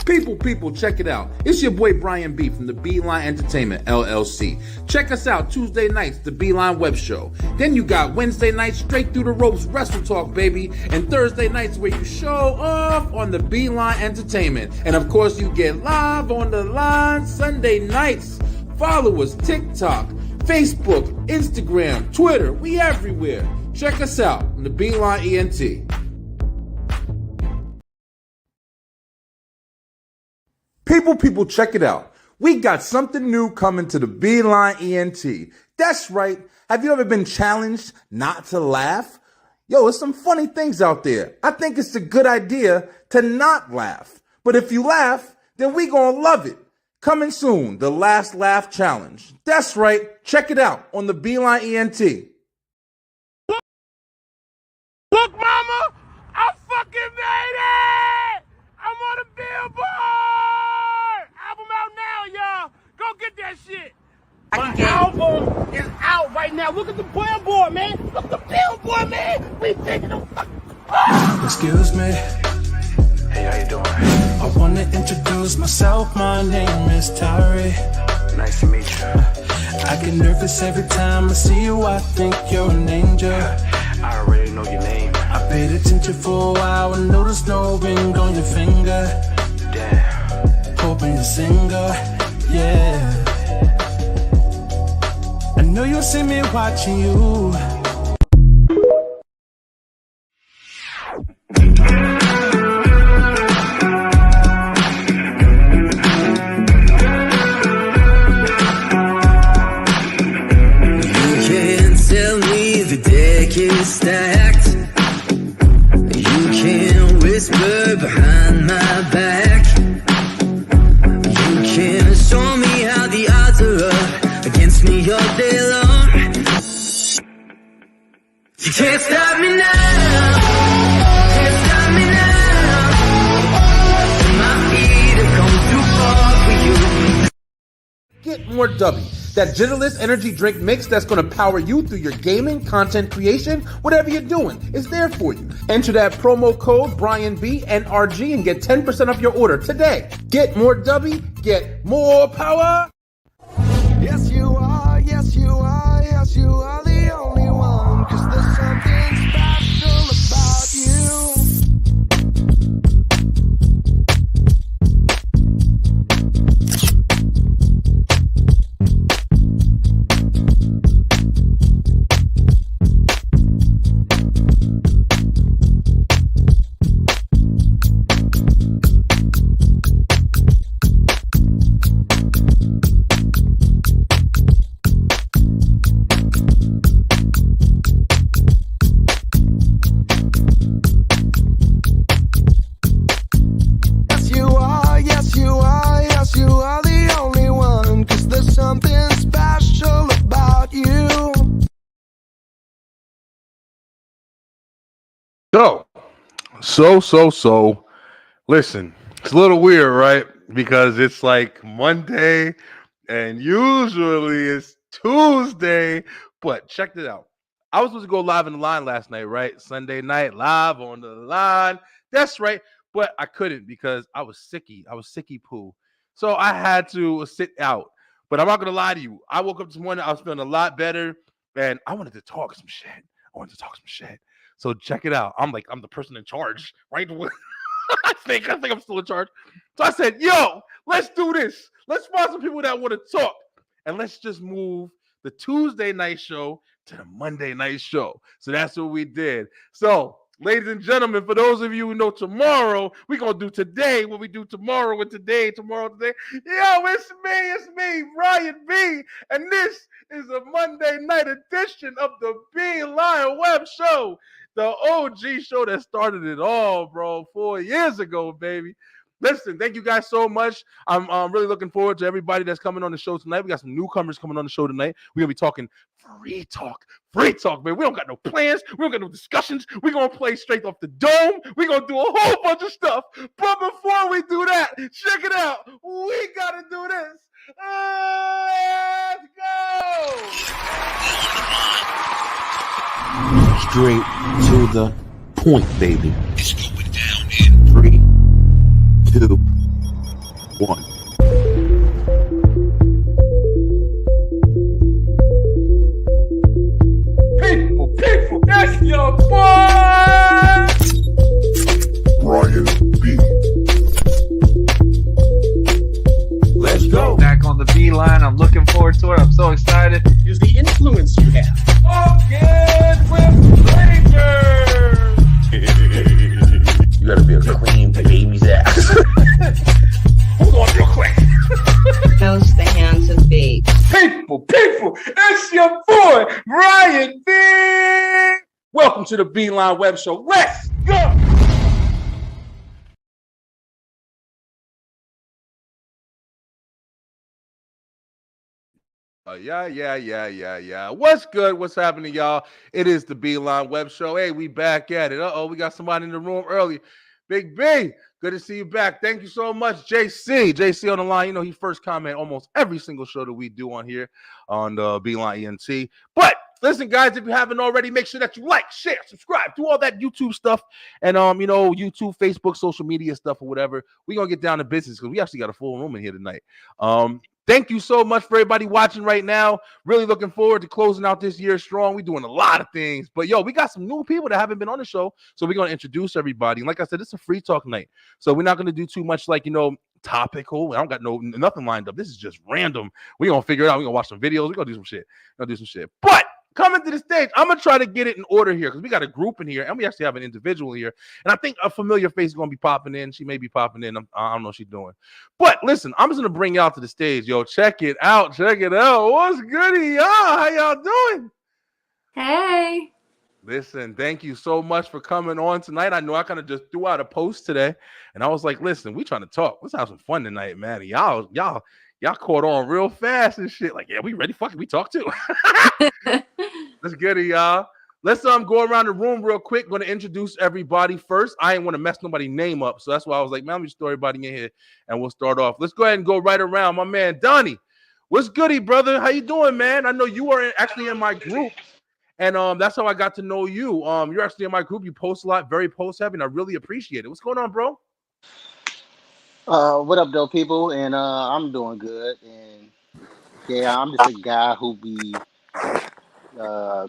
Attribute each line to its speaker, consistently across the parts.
Speaker 1: People, check it out. It's your boy Brian B from the Beeline Entertainment, LLC. Check us out Tuesday nights, the Beeline Web Show. Then you got Wednesday nights, Straight Through the Ropes Wrestle Talk, baby. And Thursday nights where you show off on the Beeline Entertainment. And of course, you get live on the line Sunday nights. Follow us TikTok, Facebook, Instagram, Twitter. We everywhere. Check us out on the Beeline ENT. People, check it out. We got something new coming to the Beeline ENT. That's right. Have you ever been challenged not to laugh? Yo, there's some funny things out there. I think it's a good idea to not laugh. But if you laugh, then we gonna love it. Coming soon, the Last Laugh Challenge. That's right. Check it out on the Beeline ENT.
Speaker 2: Look, mama, I fucking made it! I'm on the Billboard! Album out now, y'all. Go get that shit. My album is out right now. Look at the Billboard, man. Look at the Billboard, man. We taking them fucking...
Speaker 3: Excuse me.
Speaker 4: Hey, how you doing?
Speaker 3: I want to introduce myself. My name is Tyree.
Speaker 4: Nice to meet you.
Speaker 3: I get nervous every time I see you. I think you're an angel.
Speaker 4: I already know your name.
Speaker 3: I paid attention for a while and noticed no ring on your finger.
Speaker 4: Damn.
Speaker 3: Hoping you're single, yeah. I know you'll see me watching you.
Speaker 5: Stacked. You can whisper behind my back. You can show me how the odds are up against me all day long. You can't stop me now. Can't stop me now. My feet have come too far for you.
Speaker 1: Get more W. That Jittlerless energy drink mix that's going to power you through your gaming, content creation, whatever you're doing, is there for you. Enter that promo code BrianB NRG and get 10% off your order today. Get more W, get more power.
Speaker 6: Yes, you are, yes, you are, yes, you are the only one, 'cause there's something special about you.
Speaker 2: So, listen, it's a little weird, right? Because it's like Monday and usually it's Tuesday, but check it out. I was supposed to go live in the line last night, right? Sunday night, live on the line. That's right. But I couldn't because I was sicky. I was sicky poo. So I had to sit out. But I'm not going to lie to you. I woke up this morning. I was feeling a lot better and I wanted to talk some shit. So check it out. I'm the person in charge, right? I think I'm still in charge. So I said, yo, let's do this. Let's find some people that want to talk. And let's just move the Tuesday night show to the Monday night show. So that's what we did. So, ladies and gentlemen, for those of you who know tomorrow, we're going to do today what we do tomorrow and today. Yo, it's me, Brian B. And this is a Monday night edition of the Beeline Web Show. The OG show that started it all, bro, 4 years ago, baby. Listen, thank you guys so much. I'm really looking forward to everybody that's coming on the show tonight. We got some newcomers coming on the show tonight. We're going to be talking free talk, man. We don't got no plans. We don't got no discussions. We're going to play straight off the dome. We're going to do a whole bunch of stuff. But before we do that, check it out. We got to do this. Let's go.
Speaker 1: Straight to the point, baby.
Speaker 7: It's going down in
Speaker 1: 3, 2,
Speaker 2: one.
Speaker 1: People, that's your boy!
Speaker 7: Brian B.
Speaker 8: Let's go. Back on the beeline. I'm looking forward to it. I'm so excited.
Speaker 9: Use the influence you have.
Speaker 1: Again with strangers!
Speaker 9: You gotta be a clean baby's ass.
Speaker 1: Hold on real quick.
Speaker 10: Toast the hands of fate.
Speaker 1: People, it's your boy, Brian B. Welcome to the Beeline Web Show. Let's go!
Speaker 2: Yeah. What's good? What's happening, y'all? It is the Beeline Web Show. Hey, we back at it. We got somebody in the room early. Big B, good to see you back. Thank you so much, JC on the line. You know, he first comment almost every single show that we do on here on the Beeline ENT. But listen, guys, if you haven't already, make sure that you like, share, subscribe, do all that YouTube stuff, and YouTube, Facebook, social media stuff, or whatever. We're gonna get down to business because we actually got a full room in here tonight. Thank you so much for everybody watching right now. Really looking forward to closing out this year strong. We're doing a lot of things. But, we got some new people that haven't been on the show, so we're going to introduce everybody. And like I said, it's a free talk night. So we're not going to do too much topical. I don't got nothing lined up. This is just random. We're going to figure it out. We're going to watch some videos. We're going to do some shit. But coming to the stage, I'm going to try to get it in order here because we got a group in here and we actually have an individual here. And I think a familiar face is going to be popping in. She may be popping in. I don't know what she's doing. But listen, I'm just going to bring y'all to the stage. Yo, check it out. What's goody, y'all? How y'all doing?
Speaker 11: Hey.
Speaker 2: Listen, thank you so much for coming on tonight. I know I kind of just threw out a post today and I was like, listen, we trying to talk. Let's have some fun tonight, man. And y'all caught on real fast and shit. Like, yeah, we ready? Fuck it, we talk too. Let's get it, y'all. Let's go around the room real quick. Going to introduce everybody first. I ain't want to mess nobody's name up, so that's why I was like, man, let me just throw everybody in here and we'll start off. Let's go ahead and go right around. My man Donnie, what's goody, brother? How you doing, man? I know you are actually in my group, and that's how I got to know you. You're actually in my group. You post a lot, very post heavy, and I really appreciate it. What's going on, bro?
Speaker 12: What up, though, people? And I'm doing good. And yeah, I'm just a guy who be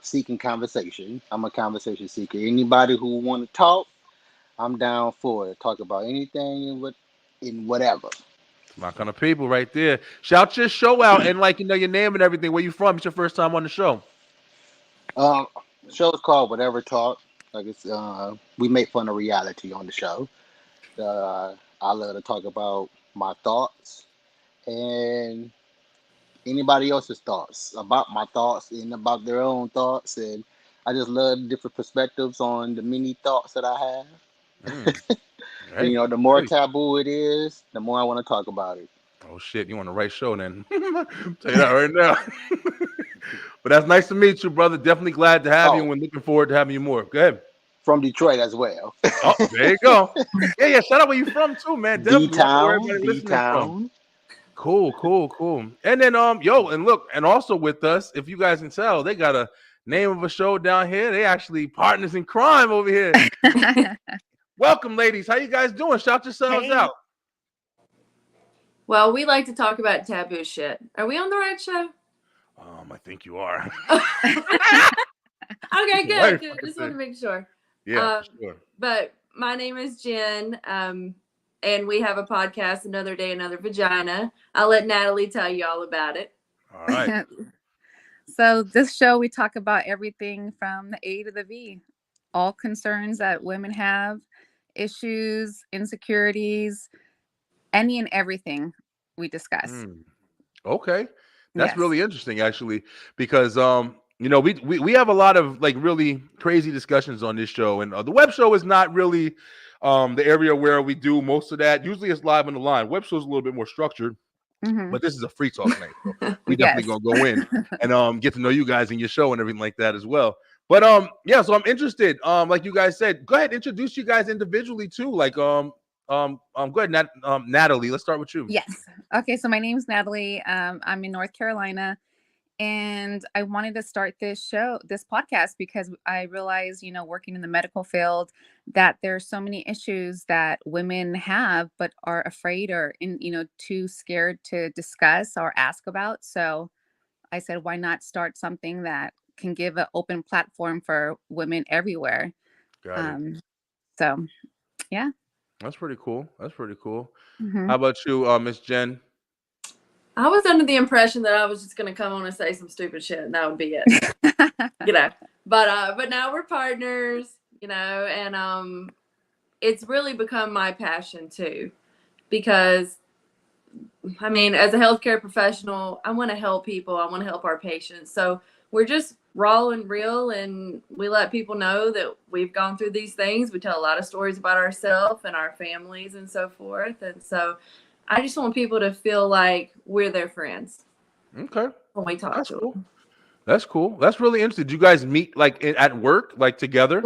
Speaker 12: seeking conversation. I'm a conversation seeker. Anybody who want to talk, I'm down for it. Talk about anything and whatever.
Speaker 2: My kind of people right there. Shout your show out and your name and everything. Where you from? It's your first time on the show.
Speaker 12: Show's called Whatever Talk. Like it's we make fun of reality on the show. I love to talk about my thoughts and anybody else's thoughts about my thoughts and about their own thoughts, and I just love different perspectives on the many thoughts that I have.
Speaker 2: Hey,
Speaker 12: the more taboo it is, the more I want to talk about it.
Speaker 2: Oh shit, you on the right show then. Tell you that right now. But that's nice to meet you, brother. Definitely glad to have you, and we're looking forward to having you more. Go ahead.
Speaker 12: From Detroit as well.
Speaker 2: Oh, there you go. Yeah. Shout out where you from too, man.
Speaker 12: D-Town.
Speaker 2: Cool. And then and look, and also with us, if you guys can tell, they got a name of a show down here. They actually partners in crime over here. Welcome, ladies. How you guys doing? Shout yourselves out.
Speaker 11: Well, we like to talk about taboo shit. Are we on the right show?
Speaker 2: I think you are.
Speaker 11: Okay, good. Just want to make sure.
Speaker 2: Yeah, sure.
Speaker 11: But my name is Jen, and we have a podcast, Another Day, Another Vagina. I'll let Natalie tell you all about it.
Speaker 2: All right.
Speaker 13: So this show, we talk about everything from the A to the V, all concerns that women have, issues, insecurities, any and everything we discuss.
Speaker 2: Okay. That's really interesting, actually, because we have a lot of really crazy discussions on this show, and the web show is not really the area where we do most of that. Usually it's live on the line. Web show is a little bit more structured, but this is a free talk night. So we definitely gonna go in and get to know you guys in your show and everything like that as well. But so I'm interested. Like you guys said, go ahead, introduce you guys individually too. Go ahead, Natalie. Let's start with you.
Speaker 13: Yes. Okay. So my name's Natalie. I'm in North Carolina, And I wanted to start this podcast, because I realized, working in the medical field, that there's so many issues that women have, but are afraid or too scared to discuss or ask about. So I said, why not start something that can give an open platform for women everywhere?
Speaker 2: Got it.
Speaker 13: So, yeah.
Speaker 2: That's pretty cool.
Speaker 13: Mhm.
Speaker 2: How about you, Miss Jen?
Speaker 11: I was under the impression that I was just gonna come on and say some stupid shit, and that would be it. But now we're partners, and it's really become my passion too, because I mean, as a healthcare professional, I want to help people. I want to help our patients. So we're just raw and real, and we let people know that we've gone through these things. We tell a lot of stories about ourselves and our families and so forth. And so I just want people to feel like we're their friends.
Speaker 2: Okay.
Speaker 11: When we talk to them.
Speaker 2: That's cool. That's really interesting. Did you guys meet like at work, like together?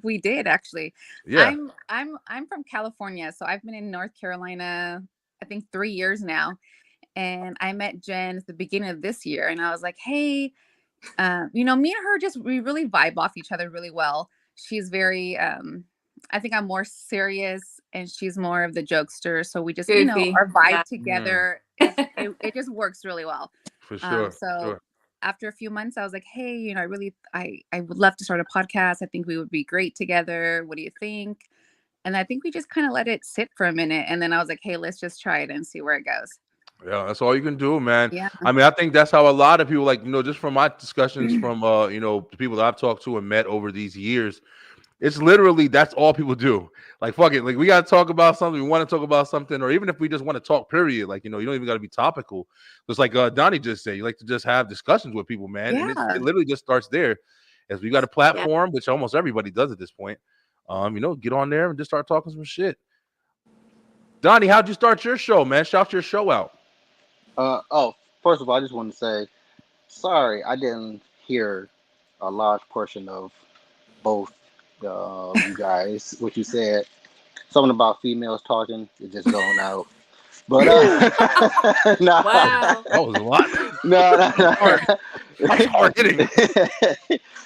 Speaker 13: We did, actually.
Speaker 2: Yeah.
Speaker 13: I'm from California, so I've been in North Carolina, I think 3 years now. And I met Jen at the beginning of this year, and I was like, hey, me and her, we really vibe off each other really well. She's very I think I'm more serious, and she's more of the jokester. So we just,
Speaker 11: Goofy.
Speaker 13: our vibe
Speaker 11: Yeah.
Speaker 13: together, it just works really well.
Speaker 2: For sure.
Speaker 13: So after a few months, I was like, hey, I would love to start a podcast. I think we would be great together. What do you think? And I think we just kind of let it sit for a minute. And then I was like, hey, let's just try it and see where it goes.
Speaker 2: Yeah, that's all you can do, man.
Speaker 13: Yeah.
Speaker 2: I mean, I think that's how a lot of people, like, just from my discussions from the people that I've talked to and met over these years, it's literally that's all people do. Like, fuck it, like we gotta talk about something, we want to talk about something, or even if we just want to talk, period. Like, you don't even gotta be topical. Just like Donnie just said, you like to just have discussions with people, man. And it literally just starts there. As we got a platform, which almost everybody does at this point. Get on there and just start talking some shit. Donnie, how'd you start your show, man? Shout your show out.
Speaker 12: First of all, I just want to say, sorry, I didn't hear a large portion of both you guys. What you said, something about females talking, it just going out. But no,
Speaker 11: wow,
Speaker 2: that was a lot.
Speaker 12: No,
Speaker 2: That's hard hitting.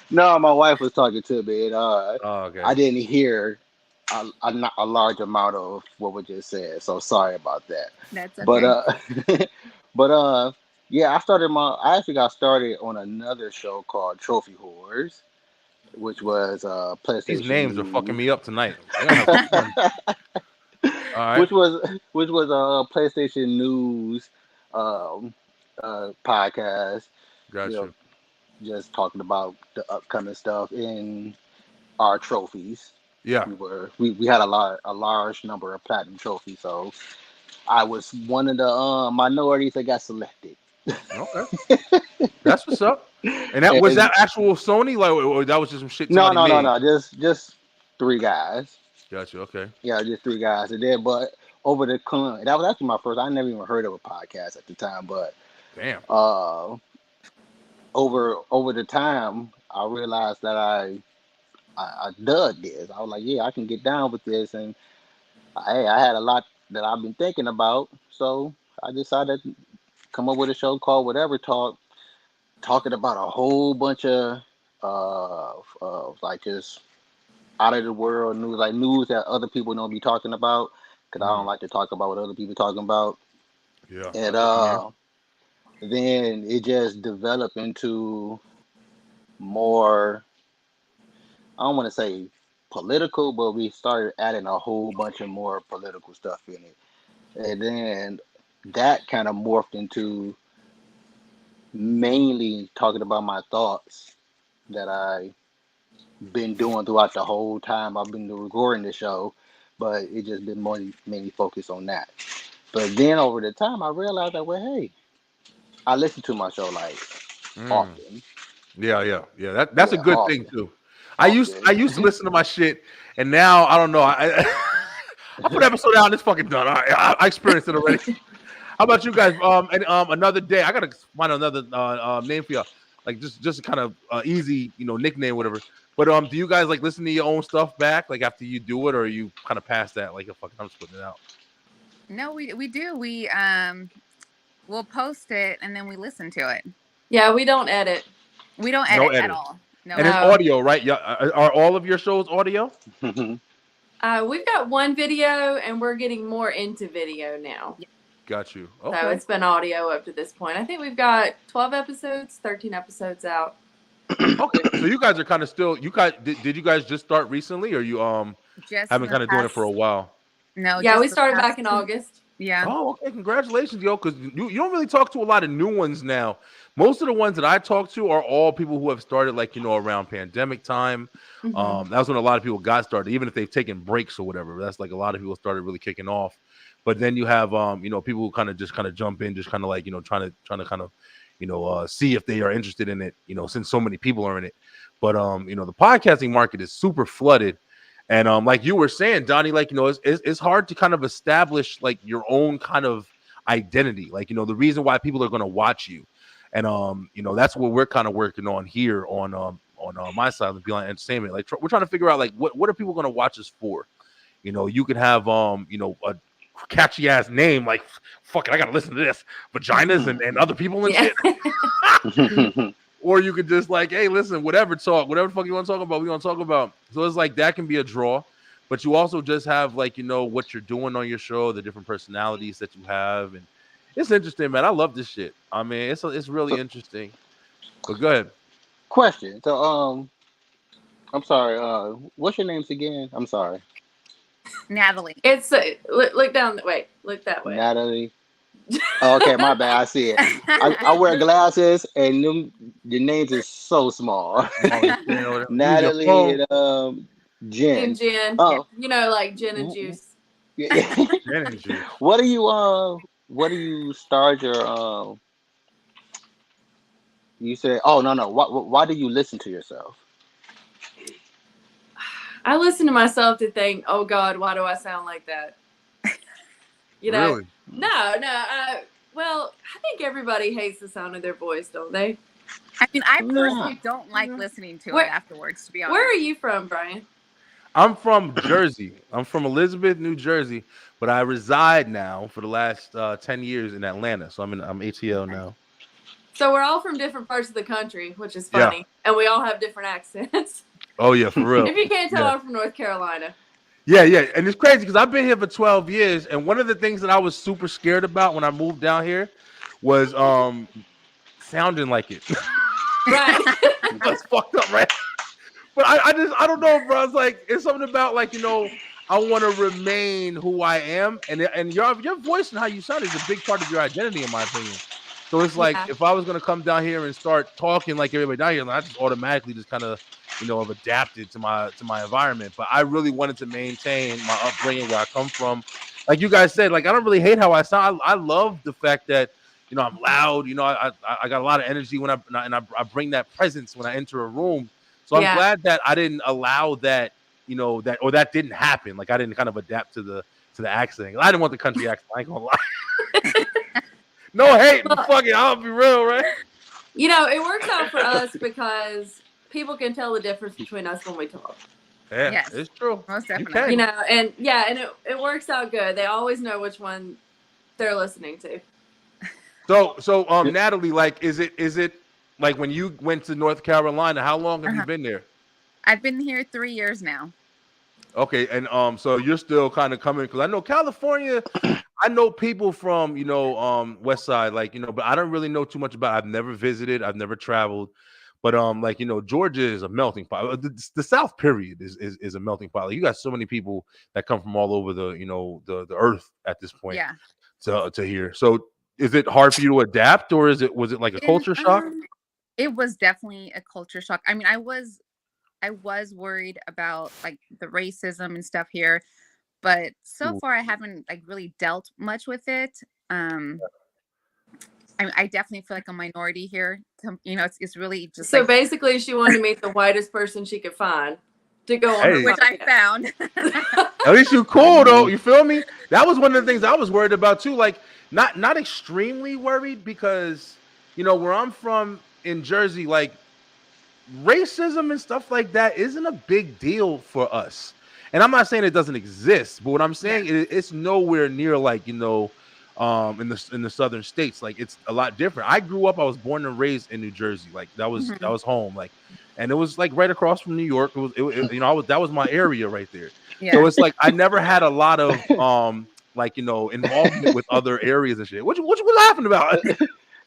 Speaker 12: No, my wife was talking to me, and
Speaker 2: okay.
Speaker 12: I didn't hear a large amount of what was just said. So sorry about that.
Speaker 13: That's okay.
Speaker 12: But yeah, I actually got started on another show called Trophy Whores, which was PlayStation.
Speaker 2: These names are fucking me up tonight. All right.
Speaker 12: Which was a PlayStation News podcast.
Speaker 2: Gotcha.
Speaker 12: Just talking about the upcoming stuff in our trophies.
Speaker 2: Yeah.
Speaker 12: We had a large number of platinum trophies, so I was one of the minorities that got selected.
Speaker 2: Okay. That's what's up. And that was that actual Sony, like, or that was just some shit?
Speaker 12: No. Just 3 guys.
Speaker 2: Gotcha. Okay.
Speaker 12: Yeah, just 3 guys. And then, but over the that was actually my first. I never even heard of a podcast at the time, but
Speaker 2: damn.
Speaker 12: Over the time, I realized that I dug this. I was like, yeah, I can get down with this, and I had a lot that I've been thinking about, so I decided to come up with a show called Whatever Talk, talking about a whole bunch of like just out of the world news, like news that other people don't be talking about, because I don't like to talk about what other people talking about.
Speaker 2: Yeah.
Speaker 12: And then it just developed into more, I don't want to say political, but we started adding a whole bunch of more political stuff in it. And then that kind of morphed into mainly talking about my thoughts that I've been doing throughout the whole time I've been recording the show, but it just been mainly focused on that. But then over the time, I realized that, well, hey, I listen to my show like often.
Speaker 2: Yeah. That's a good
Speaker 12: often.
Speaker 2: thing too. I used to listen to my shit, and now I don't know. I put an episode out and it's fucking done. I experienced it already. How about you guys? Another day. I gotta find another name for y'all. Like just kind of easy, nickname, whatever. But do you guys like listen to your own stuff back, like after you do it, or are you kind of past that? Like, I'm just putting it out.
Speaker 13: No, we do. We'll post it and then we listen to it.
Speaker 11: Yeah, we don't edit.
Speaker 13: We don't
Speaker 2: No
Speaker 13: edit at
Speaker 2: edit.
Speaker 13: all. No.
Speaker 2: And it's
Speaker 11: No.
Speaker 2: audio, right? Yeah. Are all of your shows audio?
Speaker 11: We've got one video, and we're getting more into video now.
Speaker 2: Got you.
Speaker 11: So
Speaker 2: Okay.
Speaker 11: it's been audio up to this point. I think we've got 12 episodes, 13 episodes out.
Speaker 2: Okay. So you guys are kind of still. You guys did you guys just start recently, or you
Speaker 13: Just
Speaker 2: have been kind of doing it for a while?
Speaker 13: No.
Speaker 11: Yeah,
Speaker 13: just
Speaker 11: we
Speaker 13: the
Speaker 11: started
Speaker 13: past
Speaker 11: back in
Speaker 13: 2
Speaker 11: August.
Speaker 13: Yeah.
Speaker 2: Oh, okay. Congratulations, yo. Because you don't really talk to a lot of new ones now. Most of the ones that I talk to are all people who have started like around pandemic time.
Speaker 11: Mhm.
Speaker 2: That was when a lot of people got started, even if they've taken breaks or whatever. That's like a lot of people started really kicking off. But then you have people who kind of jump in, just kind of like trying to kind of see if they are interested in it. Since so many people are in it. But the podcasting market is super flooded. And like you were saying, Donnie, like it's hard to kind of establish like your own kind of identity, like the reason why people are going to watch you, and that's what we're kind of working on here on my side of the Beeline Entertainment. Like we're trying to figure out like what are people going to watch us for. You can have a catchy ass name like fuck it, I gotta listen to this vaginas and other people and shit. Or you could just like, hey, listen, whatever the fuck you want to talk about, we want to talk about. So it's like that can be a draw, but you also just have like what you're doing on your show, the different personalities that you have, and it's interesting, man. I love this shit. I mean, it's really interesting. But go ahead.
Speaker 12: Question. So I'm sorry. What's your names again? I'm sorry.
Speaker 13: Natalie.
Speaker 11: It's look down. Wait, look that way.
Speaker 12: Natalie. Oh, okay, my bad. I see it. I wear glasses, and the names is so small. Natalie and Jen.
Speaker 11: And Jen.
Speaker 12: Oh,
Speaker 11: like gin and juice.
Speaker 12: yeah.
Speaker 2: Jen and Juice.
Speaker 12: What do you start your You said, oh no. Why do you listen to yourself?
Speaker 11: I listen to myself to think, oh God, why do I sound like that?
Speaker 2: Really?
Speaker 11: No. Well, I think everybody hates the sound of their voice, don't they?
Speaker 13: I mean, I personally don't like listening to it afterwards, to be honest.
Speaker 11: Where are you from, Brian?
Speaker 2: I'm from Jersey. I'm from Elizabeth, New Jersey, but I reside now for the last 10 years in Atlanta. So I'm ATL now.
Speaker 11: So we're all from different parts of the country, which is funny.
Speaker 2: Yeah.
Speaker 11: And we all have different accents.
Speaker 2: Oh yeah, for real.
Speaker 11: If you can't tell,
Speaker 2: Yeah.
Speaker 11: I'm from North Carolina.
Speaker 2: Yeah, and it's crazy because I've been here for 12 years, and one of the things that I was super scared about when I moved down here was sounding like it.
Speaker 11: Right.
Speaker 2: That's fucked up, right? But I don't know, bro. It's like it's something about like I want to remain who I am, and your voice and how you sound is a big part of your identity, in my opinion. So it's like if I was gonna come down here and start talking like everybody down here, I just automatically just kind of have adapted to my environment. But I really wanted to maintain my upbringing, where I come from. Like you guys said, like I don't really hate how I sound. I love the fact that I'm loud. I got a lot of energy when I bring that presence when I enter a room. So I'm glad that I didn't allow that that didn't happen. Like I didn't kind of adapt to the accent. I didn't want the country accent. I ain't gonna lie. No hate, fuck it. I'll be real, right?
Speaker 11: It works out for us because people can tell the difference between us when we talk.
Speaker 2: Yeah,
Speaker 13: Yes.
Speaker 2: it's true.
Speaker 13: Most definitely.
Speaker 11: And it works out good. They always know which one they're listening to.
Speaker 2: So Natalie, like, is it like when you went to North Carolina? How long have you been there?
Speaker 13: I've been here 3 years now.
Speaker 2: Okay, and so you're still kind of coming because I know California. I know people from West Side, like but I don't really know too much about. I've never visited. I've never traveled, but like Georgia is a melting pot. The South period is a melting pot. Like, you got so many people that come from all over the the earth at this point.
Speaker 13: Yeah.
Speaker 2: To here. So is it hard for you to adapt, or was it like a culture shock?
Speaker 13: It was definitely a culture shock. I mean, I was worried about like the racism and stuff here, but so far I haven't like really dealt much with it. I definitely feel like a minority here. It's really just
Speaker 11: so basically she wanted to meet the whitest person she could find to go on,
Speaker 13: which I found.
Speaker 2: At least you cool though. You feel me? That was one of the things I was worried about too. Like not extremely worried because where I'm from in Jersey, like racism and stuff like that isn't a big deal for us. And I'm not saying it doesn't exist, but what I'm saying is it's nowhere near like in the southern states. Like it's a lot different. I grew up, I was born and raised in New Jersey. Like that was home. Like, and it was like right across from New York. That was my area right there.
Speaker 13: Yeah.
Speaker 2: So it's like I never had a lot of involvement with other areas and shit. What you laughing about?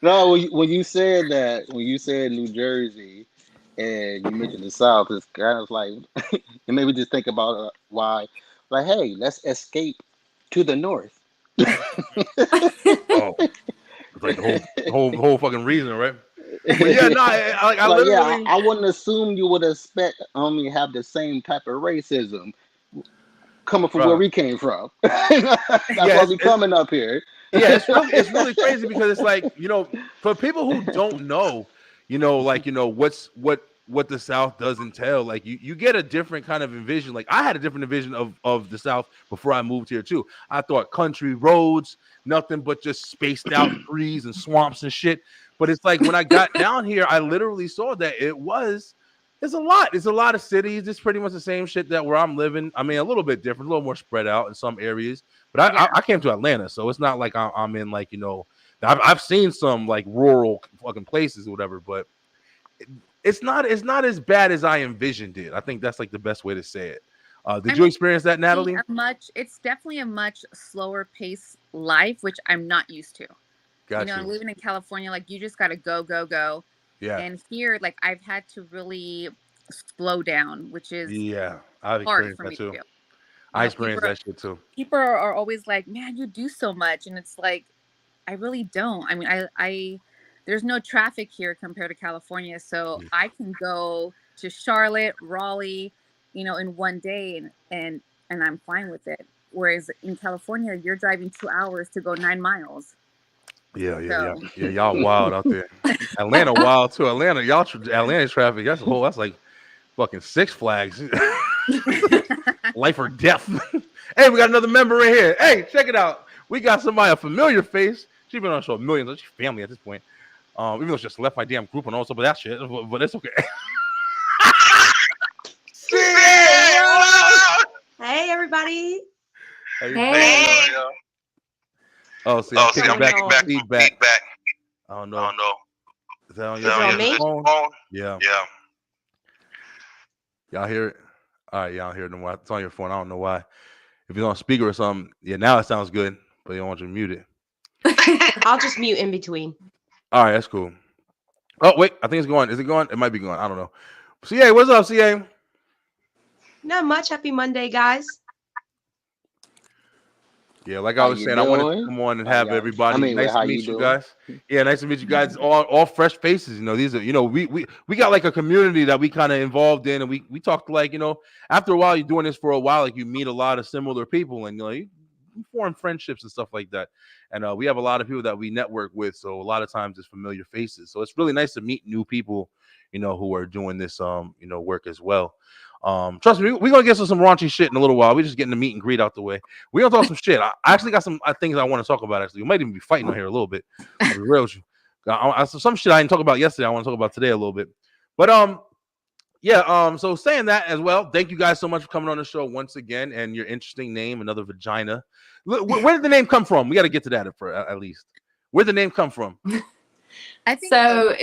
Speaker 12: No, when you said that, when you said New Jersey, and you mentioned the South, it's kind of like it made me just think about why, like, hey, let's escape to the North.
Speaker 2: Oh, it's like the whole fucking reason, right? But yeah, no, I literally,
Speaker 12: I wouldn't assume you would expect only have the same type of racism coming from where we came from. That's why we coming up here.
Speaker 2: Yeah, it's really crazy because it's like, for people who don't know, what the South does entail, like you get a different kind of envision. Like I had a different envision of the South before I moved here too. I thought country roads, nothing but just spaced out trees and swamps and shit. But it's like when I got down here, I literally saw that it's a lot. It's a lot of cities. It's pretty much the same shit that where I'm living. I mean, a little bit different, a little more spread out in some areas. But I came to Atlanta, so it's not like I'm in like, I've seen some like rural fucking places or whatever, but it's not as bad as I envisioned it. I think that's like the best way to say it. Did you experience that, Natalie?
Speaker 13: It's definitely a much slower pace life, which I'm not used to.
Speaker 2: Gotcha.
Speaker 13: Living in California, like you just got to go.
Speaker 2: Yeah.
Speaker 13: And here, like I've had to really slow down, which is
Speaker 2: I've
Speaker 13: hard
Speaker 2: experienced
Speaker 13: for
Speaker 2: that
Speaker 13: me
Speaker 2: too.
Speaker 13: to do.
Speaker 2: I experienced that shit too.
Speaker 13: People are always like, "Man, you do so much," and it's like, I really don't. I mean, I there's no traffic here compared to California, so I can go to Charlotte, Raleigh, in one day, and I'm fine with it. Whereas in California, you're driving 2 hours to go 9 miles.
Speaker 2: Yeah. Y'all wild out there. Atlanta wild too. Atlanta traffic. That's like fucking Six Flags. Life or death. Hey, we got another member in here. Hey, check it out. We got somebody, a familiar face. She's been on the show millions. She's family at this point. Even though she just left my damn group and all stuff of that shit, but it's okay.
Speaker 14: Hey, everybody.
Speaker 2: Hey. Oh, see, I'm kicking back feedback. I don't know. Is that on your phone? Yeah. Y'all hear it? All right, y'all hear it no more. It's on your phone. I don't know why. If it's on speaker or something, now it sounds good, but you don't want you to mute it.
Speaker 14: I'll just mute in between.
Speaker 2: All right, that's cool. Oh, wait, I think it's going. Is it going? It might be going. I don't know. CA, what's up, CA?
Speaker 14: Not much. Happy Monday, guys.
Speaker 2: Yeah, like I was saying, I wanted to come on and have everybody. Nice to meet you guys. Yeah, nice to meet you guys. All fresh faces. These are. We got like a community that we kind of involved in, and we talked like after a while, you're doing this for a while, like you meet a lot of similar people, and you form friendships and stuff like that. And we have a lot of people that we network with, so a lot of times it's familiar faces. So it's really nice to meet new people, who are doing this work as well. Trust me, we're gonna get to some raunchy shit in a little while. We're just getting the meet and greet out the way. We're gonna talk some shit. I actually got some things I want to talk about. Actually, we might even be fighting on here a little bit. I'll be real with you. Some shit I didn't talk about yesterday, I want to talk about today a little bit. But so saying that as well, thank you guys so much for coming on the show once again, and your interesting name, Another Vagina. Where did the name come from? We got to get to that at least. Where'd the name come from?
Speaker 11: I think so.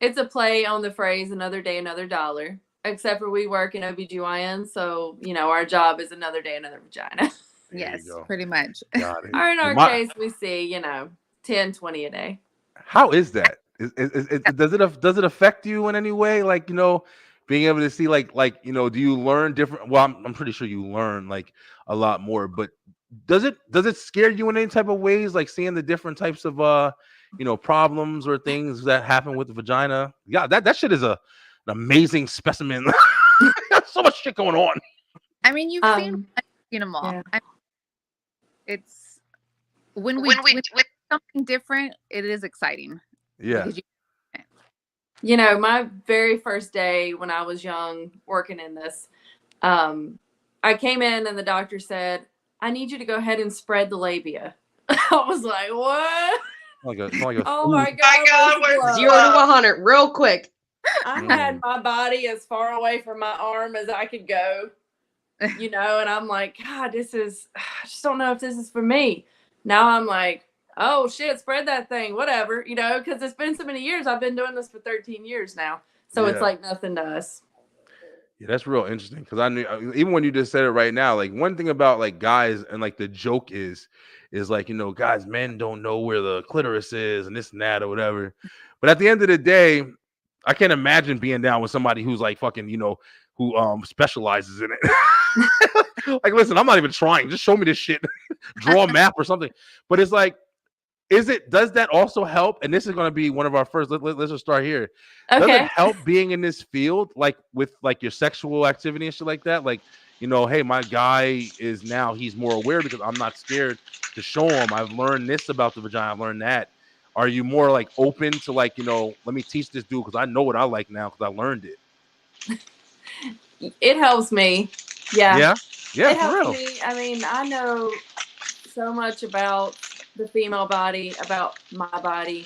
Speaker 11: It's a play on the phrase "Another Day, Another Dollar." Except for we work in OBGYN, so our job is another day, another vagina.
Speaker 13: Yes, pretty much.
Speaker 2: Got it.
Speaker 11: Or in our case, we see 10, 20 a day.
Speaker 2: How is that? Does it affect you in any way? Like being able to see like do you learn different? Well, I'm pretty sure you learn like a lot more, but does it scare you in any type of ways? Like seeing the different types of problems or things that happen with the vagina? Yeah, that shit is an amazing specimen. So much shit going on.
Speaker 13: I mean, you've seen them all. Yeah. It's when we something different, it is exciting.
Speaker 2: Yeah.
Speaker 11: My very first day when I was young working in this, I came in and the doctor said, "I need you to go ahead and spread the labia." I was like, "What?"
Speaker 14: Oh my God. 0 to 100 real quick.
Speaker 11: I had my body as far away from my arm as I could go, and I'm like, God, I just don't know if this is for me. now I'm like, oh shit, spread that thing, whatever, you know, because it's been so many years. I've been doing this for 13 years now. So it's
Speaker 2: Yeah.
Speaker 11: like nothing to us.
Speaker 2: Yeah, that's real interesting because I knew even when you just said it right now, like one thing about like guys and like the joke is like, you know, guys, men don't know where the clitoris is and this and that or whatever. But at the end of the day, I can't imagine being down with somebody who's like fucking, you know, who specializes in it. Like, listen, I'm not even trying. Just show me this shit. Draw a map or something. But it's like, does that also help? And this is going to be one of our first, let's just start here. Does it help being in this field, like with like your sexual activity and shit like that? Like, you know, hey, my guy is now, he's more aware because I'm not scared to show him. I've learned this about the vagina. I've learned that. Are you more like open to like, you know, let me teach this dude because I know what I like now because I learned it?
Speaker 11: It helps me. Yeah.
Speaker 2: Yeah. Yeah.
Speaker 11: It
Speaker 2: For
Speaker 11: helps
Speaker 2: real.
Speaker 11: me. I mean, I know so much about the female body, about my body,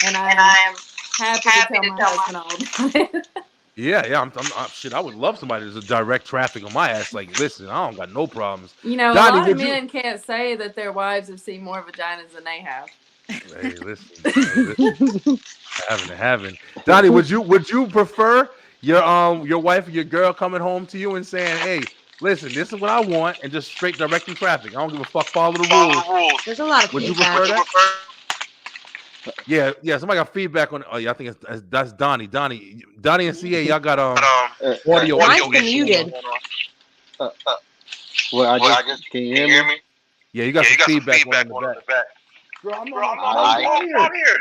Speaker 11: and I am happy to tell my husband all about it.
Speaker 2: Yeah. I'm shit. I would love somebody to direct traffic on my ass. Like, listen, I don't got no problems.
Speaker 11: You know,
Speaker 2: Donnie,
Speaker 11: a lot of men can't say that their wives have seen more vaginas than they have.
Speaker 2: Hey, listen. Having. Donnie, would you prefer your wife or your girl coming home to you and saying, hey, listen, this is what I want, and just straight directing traffic? I don't give a fuck, follow the rules.
Speaker 14: There's a lot of
Speaker 2: Would you
Speaker 14: feedback.
Speaker 2: prefer that? Yeah, somebody got feedback on. Oh yeah, I think that's Donnie. Donnie and CA, y'all got audio.
Speaker 14: Mine's been muted.
Speaker 12: Well, I guess can you hear me?
Speaker 2: Yeah, you got some feedback on the back. Bro, I'm not here.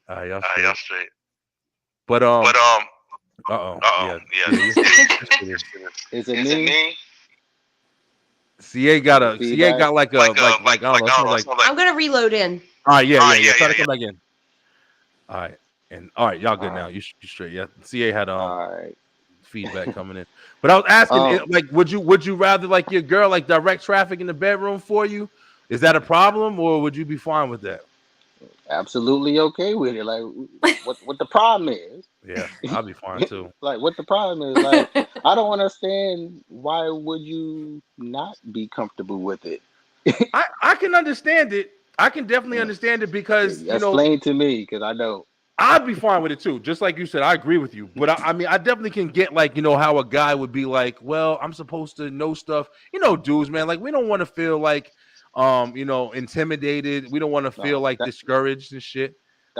Speaker 2: All right, y'all straight. But yeah.
Speaker 12: Is it me?
Speaker 2: CA got like I don't know,
Speaker 14: I'm gonna reload in.
Speaker 2: All right, yeah. Try to come back in. All right, y'all good now. You straight. Yeah, CA had feedback coming in. But I was asking, like, would you rather like your girl like direct traffic in the bedroom for you? Is that a problem, or would you be fine with that?
Speaker 12: Absolutely okay with it. Like, what the problem is?
Speaker 2: Yeah, I'll be fine too.
Speaker 12: Like, what the problem is? Like, I don't understand. Why would you not be comfortable with it?
Speaker 2: I can understand it. I can definitely understand it because
Speaker 12: explain to me, because I don't.
Speaker 2: I'd be fine with it too. Just like you said, I agree with you. But I mean, I definitely can get like, you know, how a guy would be like, well, I'm supposed to know stuff. You know, dudes, man, like we don't want to feel like, you know, intimidated. We don't want to feel like discouraged and shit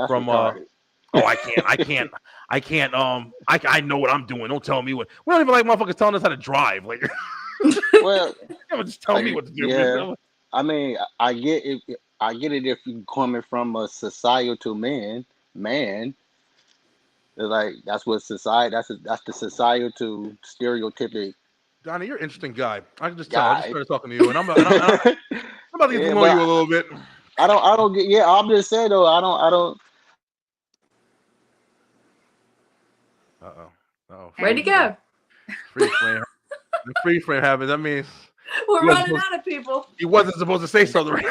Speaker 2: from
Speaker 12: retarded.
Speaker 2: I can't know what I'm doing. Don't tell me what. We don't even like motherfuckers telling us how to drive. Like,
Speaker 12: well,
Speaker 2: just tell me what to do.
Speaker 12: Yeah, I mean, I get it. I get it if you're coming from a societal man. Like that's what society. That's the societal stereotypic.
Speaker 2: Donnie, you're an interesting guy. I can just tell. I just started talking to you, and I'm about to get to know you a little bit.
Speaker 12: I don't get. Yeah, I'm just saying though. I don't.
Speaker 11: Way to go.
Speaker 2: Free frame happens. That means
Speaker 11: we're running out of people.
Speaker 2: He wasn't supposed to say something.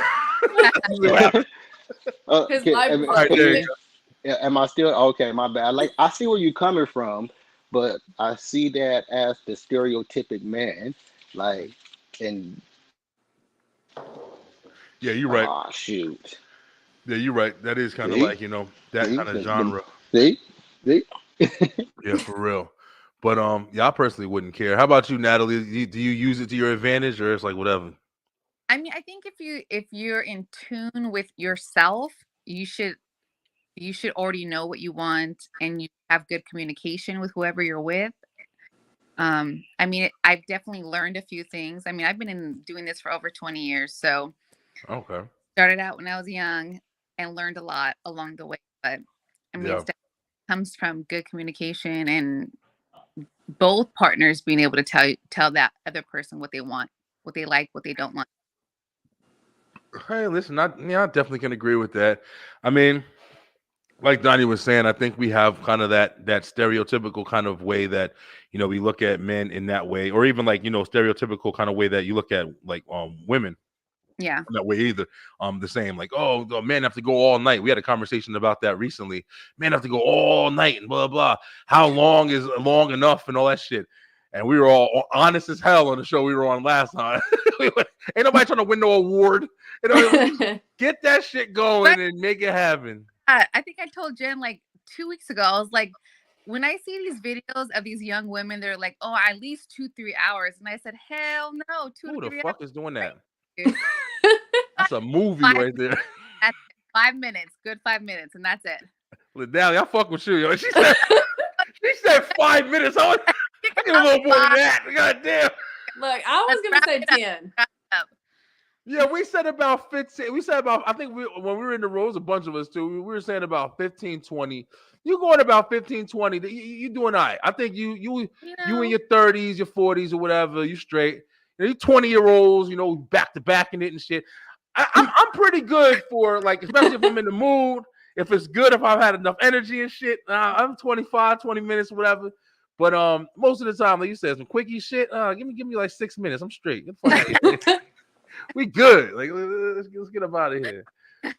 Speaker 12: Am I still okay? My bad. Like I see where you're coming from, but I see that as the stereotypic man. Like, and
Speaker 2: yeah, you're right.
Speaker 12: Oh shoot.
Speaker 2: Yeah, you're right. That is kind of like, you know, that kind of genre.
Speaker 12: See.
Speaker 2: Yeah, for real. But yeah, I personally wouldn't care. How about you, Natalie? Do you use it to your advantage, or it's like whatever?
Speaker 13: I mean, I think if you're in tune with yourself, you should already know what you want, and you have good communication with whoever you're with. I mean, I've definitely learned a few things. I mean, I've been doing this for over 20 years, so
Speaker 2: okay.
Speaker 13: Started out when I was young and learned a lot along the way. But I mean, it comes from good communication and both partners being able to tell that other person what they want, what they like, what they don't want.
Speaker 2: Hey, listen, I definitely can agree with that. I mean, like Donnie was saying, I think we have kind of that stereotypical kind of way that, you know, we look at men in that way, or even like, you know, stereotypical kind of way that you look at like women.
Speaker 13: Yeah.
Speaker 2: That way either. The same, like, oh, the men have to go all night. We had a conversation about that recently. Men have to go all night and blah blah. How long is long enough and all that shit. and we were all honest as hell on the show we were on last time. Ain't nobody trying to win no award. Get that shit going and make it happen.
Speaker 13: I think I told Jen like 2 weeks ago. I was like, when I see these videos of these young women, they're like, oh, at least 2-3 hours. And I said, hell no, 2
Speaker 2: Who
Speaker 13: to
Speaker 2: the
Speaker 13: 3
Speaker 2: fuck
Speaker 13: hours.
Speaker 2: is doing that? That's a movie right there.
Speaker 13: That's 5 minutes, good 5 minutes, and that's it.
Speaker 2: Lidali, I fuck with you, yo. She said 5 minutes. I get a little more than that. God damn.
Speaker 11: Look, I was gonna say 10.
Speaker 2: Yeah, we said about 15. We said about, I think when we were in the rows, a bunch of us too, we were saying about 15, 20. You going about 15, 20. You doing all right. I think you in your 30s, your 40s, or whatever, you straight. You 20-year-olds, back to back in it and shit. I'm pretty good for, like, especially if I'm in the mood. If it's good, if I've had enough energy and shit. I'm 25, 20 minutes, whatever. But most of the time, like you said, some quickie shit. Give me like 6 minutes. I'm straight. Get the fuck out of here. We good. Like, let's get up out of here.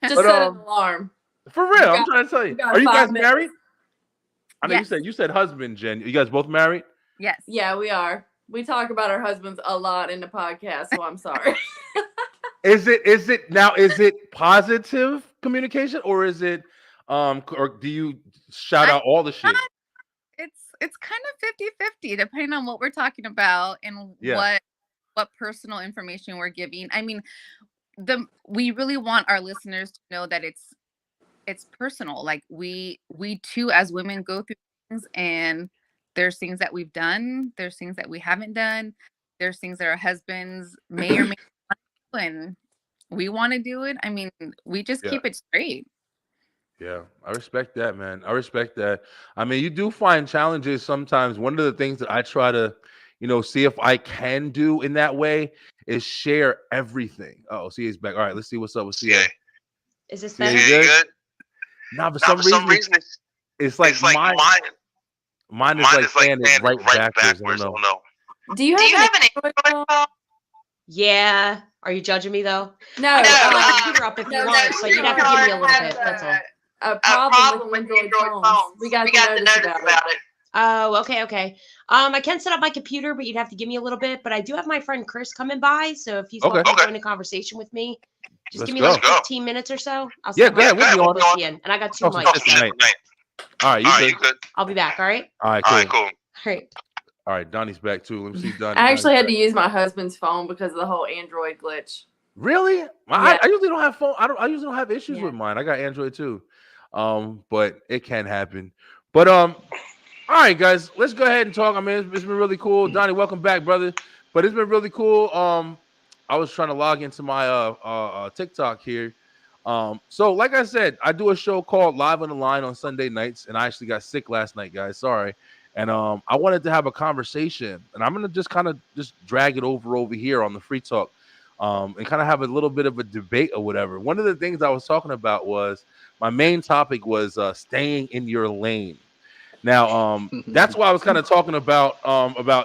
Speaker 11: Just set an alarm.
Speaker 2: For real, I'm trying to tell you. Are you guys married? I know you said husband, Jen. You guys both married?
Speaker 13: Yes.
Speaker 11: Yeah, we are. We talk about our husbands a lot in the podcast, so I'm sorry.
Speaker 2: Is it positive communication, or is it or do you shout out all the shit?
Speaker 13: It's kind of 50-50 depending on what we're talking about and what personal information we're giving. I mean, we really want our listeners to know that it's personal. Like we too, as women, go through things, and there's things that we've done, there's things that we haven't done, there's things that our husbands may or may not do, and we want to do it. I mean, we just keep it straight.
Speaker 2: Yeah, I respect that, man. I respect that. I mean, you do find challenges sometimes. One of the things that I try to, see if I can do in that way is share everything. Oh, CA's back. All right, let's see what's up with CA.
Speaker 14: Is this
Speaker 2: CA
Speaker 14: better?
Speaker 2: good? Nah, for some reason it's like mine is like standing right backwards. I don't know.
Speaker 11: Do you have an Android phone?
Speaker 14: Yeah. Are you judging me though?
Speaker 11: No.
Speaker 14: I got my computer up if you want, but you'd have to give me a little bit. That's all.
Speaker 11: A problem with Android phones. We got to notice about it.
Speaker 14: Oh, okay. I can set up my computer, but you'd have to give me a little bit. But I do have my friend Chris coming by, so if he's wanting to join a conversation with me, just give me like 15 minutes or so. I'll
Speaker 2: go ahead. We'll be on
Speaker 14: the end, and I got 2 mics.
Speaker 2: All right, you good?
Speaker 14: I'll be back. All right.
Speaker 2: All right, cool.
Speaker 14: All
Speaker 2: right, Donnie's back too. Let me see Donnie.
Speaker 11: I actually had to use my husband's phone because of the whole Android glitch.
Speaker 2: Really? I usually don't have phone. I usually don't have issues with mine. I got Android too. But it can happen. But all right, guys, let's go ahead and talk. I mean, it's been really cool. Donnie, welcome back, brother. But it's been really cool. I was trying to log into my TikTok here. So like I said, I do a show called Live on the Line on Sunday nights, and I actually got sick last night, guys. Sorry. And I wanted to have a conversation, and I'm gonna just kind of drag it over here on the Free Talk, and kind of have a little bit of a debate or whatever. One of the things I was talking about was my main topic was staying in your lane. Now, that's why I was kind of talking about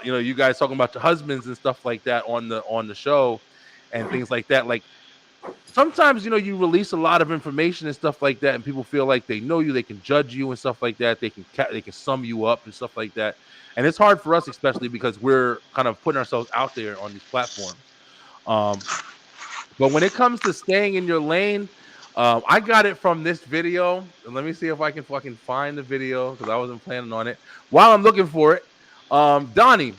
Speaker 2: you guys talking about your husbands and stuff like that on the show and things like that. Like sometimes, you release a lot of information and stuff like that, and people feel like they know you, they can judge you and stuff like that. They can sum you up and stuff like that. And it's hard for us, especially because we're kind of putting ourselves out there on these platforms. But when it comes to staying in your lane, I got it from this video. And let me see if I can fucking find the video because I wasn't planning on it. While I'm looking for it, Donnie.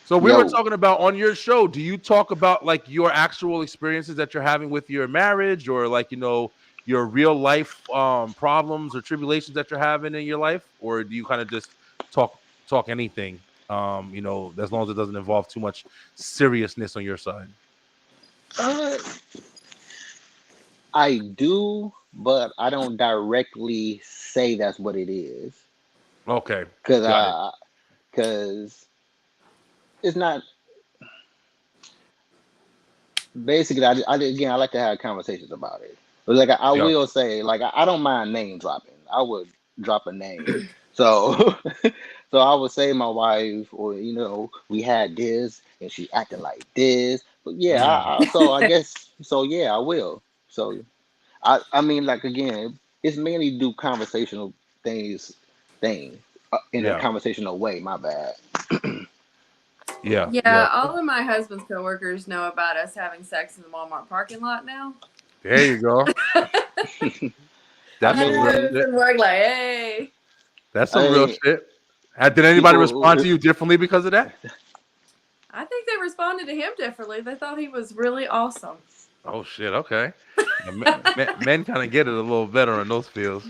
Speaker 2: So we were talking about on your show, do you talk about like your actual experiences that you're having with your marriage or like, your real life problems or tribulations that you're having in your life? Or do you kind of just talk anything, as long as it doesn't involve too much seriousness on your side?
Speaker 12: I do, but I don't directly say that's what it is.
Speaker 2: Okay.
Speaker 12: Because it's not. Basically, I like to have conversations about it. But like I will say, like I don't mind name dropping. I would drop a name. So I would say my wife, or we had this and she acting like this. But I guess so. Yeah, I will. So I mean, like again, it's mainly do conversational things in a conversational way. My bad.
Speaker 2: Yeah.
Speaker 11: Yeah, all of my husband's coworkers know about us having sex in the Walmart parking lot now.
Speaker 2: There you go. That's
Speaker 11: I
Speaker 2: some real
Speaker 11: know,
Speaker 2: shit.
Speaker 11: work like, hey.
Speaker 2: That's some real shit. Did anybody respond to you differently because of that?
Speaker 11: I think they responded to him differently. They thought he was really awesome.
Speaker 2: Oh shit! Okay, men kind of get it a little better in those fields.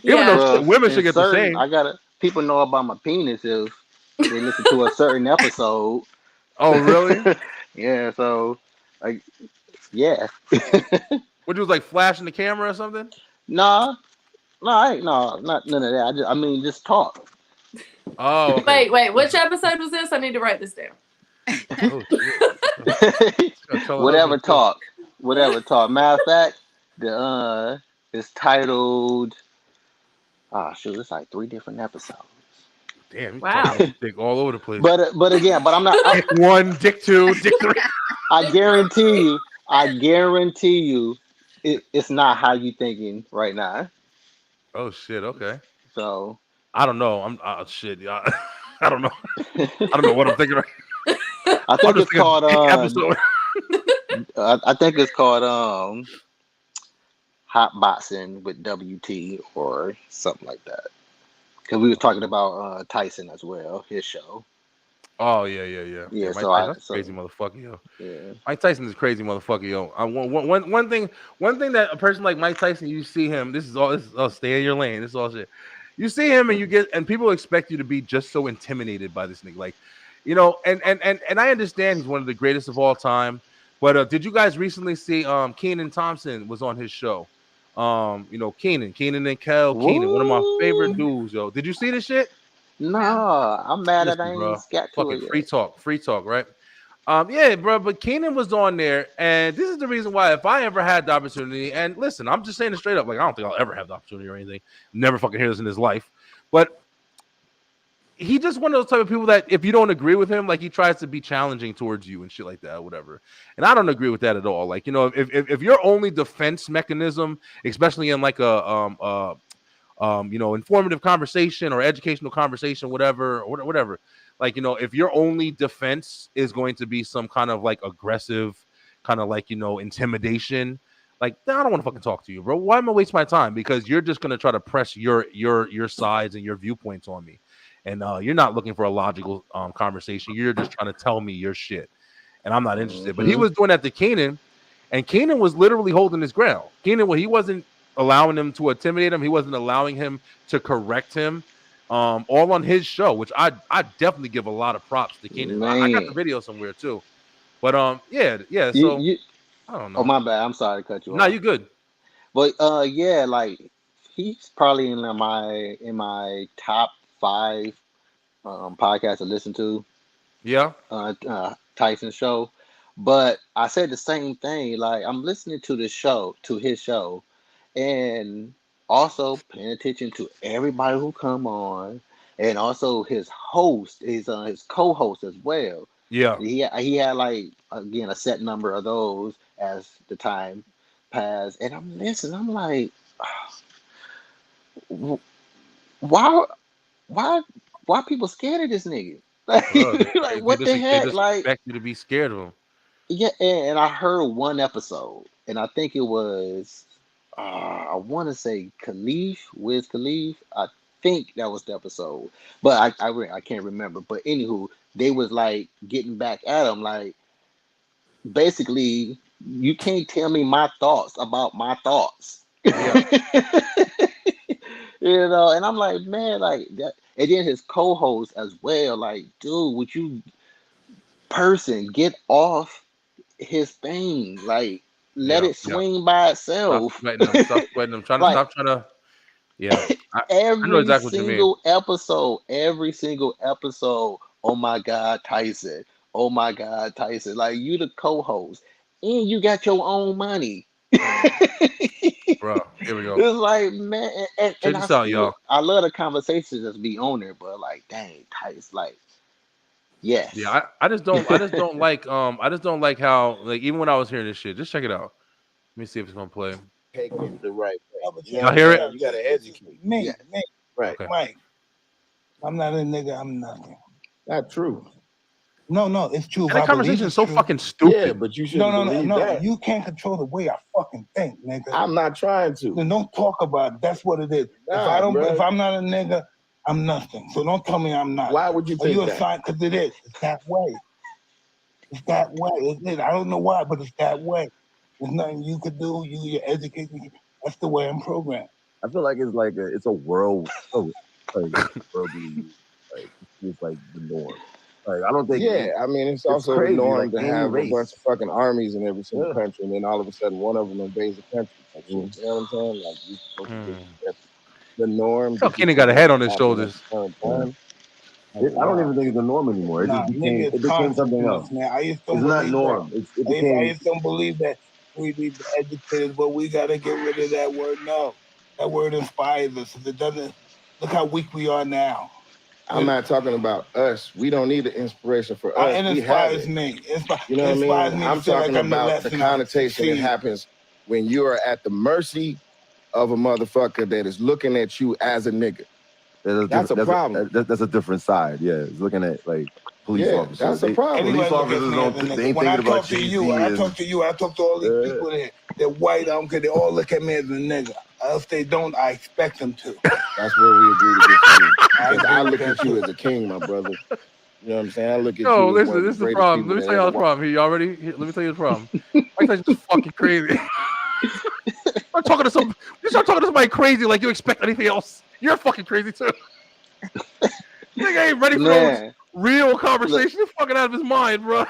Speaker 2: Even
Speaker 11: Yeah.
Speaker 2: though women should get the
Speaker 12: certain,
Speaker 2: same.
Speaker 12: people know about my penis if they listen to a certain episode.
Speaker 2: Oh really?
Speaker 12: Yeah. So, like, yeah.
Speaker 2: What you was like flashing the camera or something?
Speaker 12: Nah, not none of that. I mean, just talk.
Speaker 2: Oh, okay.
Speaker 11: Wait. Which episode was this? I need to write this down.
Speaker 2: Oh shit!
Speaker 12: Whatever talk. Matter of fact, it's titled. Ah, shoot, it's like 3 different episodes.
Speaker 2: Damn, you
Speaker 11: Wow.
Speaker 2: talking dick all over the place.
Speaker 12: But again, I'm not.
Speaker 2: Dick 1, dick 2, dick 3.
Speaker 12: I guarantee you, it's not how you thinking right now.
Speaker 2: Oh shit! Okay.
Speaker 12: So
Speaker 2: I don't know. Shit. I don't know. I don't know what I'm thinking.
Speaker 12: I think it's called.
Speaker 2: Episode.
Speaker 12: I think it's called Hot Boxing with WT or something like that. Because we were talking about Tyson as well, his show.
Speaker 2: Oh yeah.
Speaker 12: Yeah.
Speaker 2: Mike Tyson's crazy motherfucker, yo.
Speaker 12: Yeah.
Speaker 2: Mike Tyson is a crazy motherfucker, yo. One thing that a person like Mike Tyson, you see him. This is all. Stay in your lane. This is all shit. You see him and people expect you to be just so intimidated by this nigga, like, you know. And I understand he's one of the greatest of all time. But did you guys recently see Kenan Thompson was on his show? You know, Kenan and Kel Kenan, one of my favorite dudes, yo. Did you see this shit?
Speaker 12: No, I'm mad
Speaker 2: Listen,
Speaker 12: that I
Speaker 2: bro,
Speaker 12: ain't got to
Speaker 2: fucking
Speaker 12: it
Speaker 2: free
Speaker 12: yet.
Speaker 2: talk, right? Yeah, bro, but Kenan was on there, and this is the reason why if I ever had the opportunity, and listen, I'm just saying it straight up, like I don't think I'll ever have the opportunity or anything. Never fucking hear this in his life. But he just one of those type of people that if you don't agree with him, like he tries to be challenging towards you and shit like that, or whatever. And I don't agree with that at all. Like, you know, if your only defense mechanism, especially in like a you know, informative conversation or educational conversation, whatever. Like, you know, if your only defense is going to be some kind of like aggressive, kind of like, you know, intimidation, like, I don't want to fucking talk to you, bro. Why am I wasting my time? Because you're just gonna try to press your sides and your viewpoints on me, and you're not looking for a logical conversation. You're just trying to tell me your shit, and I'm not interested. But he was doing that to Kenan, and Kenan was literally holding his ground. Kenan, well, he wasn't allowing him to intimidate him. He wasn't allowing him to correct him. All on his show, which I definitely give a lot of props to Kenan. I got the video somewhere too. But yeah. So I don't know.
Speaker 12: Oh, my bad. I'm sorry to cut you off.
Speaker 2: No, you good.
Speaker 12: But yeah, like he's probably in my top 5 podcasts to listen to.
Speaker 2: Yeah.
Speaker 12: Tyson show. But I said the same thing. Like, I'm listening to his show, and also paying attention to everybody who come on, and also his host, his co-host as well.
Speaker 2: Yeah.
Speaker 12: He had like, again, a set number of those as the time passed, and I'm listening. I'm like, why people scared of this nigga? Like, like what the heck?
Speaker 2: They just
Speaker 12: Like,
Speaker 2: expect you to be scared of him.
Speaker 12: yeah, and I heard one episode, and I think it was, I want to say Wiz Khalif. I think that was the episode, but I can't remember. But anywho, they was like getting back at him, like basically, you can't tell me my thoughts about my thoughts.
Speaker 2: Yeah.
Speaker 12: You know, and I'm like, man, like that. And then his co-host as well, like, dude, would you get off his thing, like let it swing by itself.
Speaker 2: Stop sweating them. Stop trying to. Yeah, I know exactly what you mean.
Speaker 12: Every single episode. Oh my God, Tyson. Oh my God, Tyson. Like, you the co-host, and you got your own money.
Speaker 2: Bro, here we go.
Speaker 12: It's like, man, and
Speaker 2: Check this out, y'all.
Speaker 12: I love the conversations that be on there, but like, dang, Tyson, like. Yes.
Speaker 2: Yeah, I just don't like how, like, even when I was hearing this shit, just check it out. Let me see if it's gonna play.
Speaker 15: Take it the right way.
Speaker 2: Y'all hear it?
Speaker 15: You gotta educate
Speaker 16: me.
Speaker 15: Right.
Speaker 16: Mike. I'm not a nigga. I'm nothing.
Speaker 15: Not true.
Speaker 16: No, it's true.
Speaker 2: And that conversation is so fucking stupid.
Speaker 15: Yeah, but you shouldn't believe that.
Speaker 16: You can't control the way I fucking think, nigga.
Speaker 15: I'm not trying to.
Speaker 16: Then don't talk about it. That's what it is.
Speaker 15: Nah,
Speaker 16: If I'm not a nigga, I'm nothing. So don't tell me I'm not.
Speaker 15: Why would you think
Speaker 16: you
Speaker 15: that?
Speaker 16: assigned? Because it is. It's that way. It's that way. It is. I don't know why, but it's that way. There's nothing you could do. You're educated. That's the way I'm programmed.
Speaker 9: I feel like it's a world, it's like the norm. Like I don't think.
Speaker 15: Yeah, I mean it's also
Speaker 9: crazy,
Speaker 15: the norm
Speaker 9: like,
Speaker 15: to
Speaker 9: any
Speaker 15: have
Speaker 9: race.
Speaker 15: a bunch of fucking armies in every single country, and then all of a sudden one of them invades the country. You know what I'm saying? Like you're supposed to that's the norm.
Speaker 2: So Kenny got a head on his shoulders.
Speaker 9: I don't even think it's the norm anymore. It just became something else.
Speaker 16: Man. I just don't
Speaker 9: It's not
Speaker 16: believe
Speaker 9: norm.
Speaker 16: that.
Speaker 9: It became.
Speaker 16: I just don't believe that we need to educate us, but we got to get rid of that word. No, that word inspires us. If it doesn't, look how weak we are now.
Speaker 15: I'm not talking about us. We don't need the inspiration for us.
Speaker 16: It inspires me.
Speaker 15: You know what I mean? I'm talking about the connotation that happens when you are at the mercy of a motherfucker that is looking at you as a nigga. That's a problem.
Speaker 9: That's a different side. Yeah, it's looking at like police officers.
Speaker 15: That's a problem.
Speaker 9: Police officers don't. They ain't thinking about chasing.
Speaker 16: When I talk to you, I talk to all these people there. They're white. I don't care. They all look at me as a nigga. If they don't, I expect them to.
Speaker 15: That's where we agree to disagree. Because I look at you as a king, my brother. You know what I'm saying? I look at you.
Speaker 2: No,
Speaker 15: as
Speaker 2: listen, this is the problem. Let me tell you the problem. Here, y'all ready? Let me tell you the problem. Mike Tyson's fucking crazy. I'm talking to you start talking to somebody crazy like you expect anything else. You're fucking crazy too. Nigga ain't ready for those real conversations. He's fucking out of his mind, bro.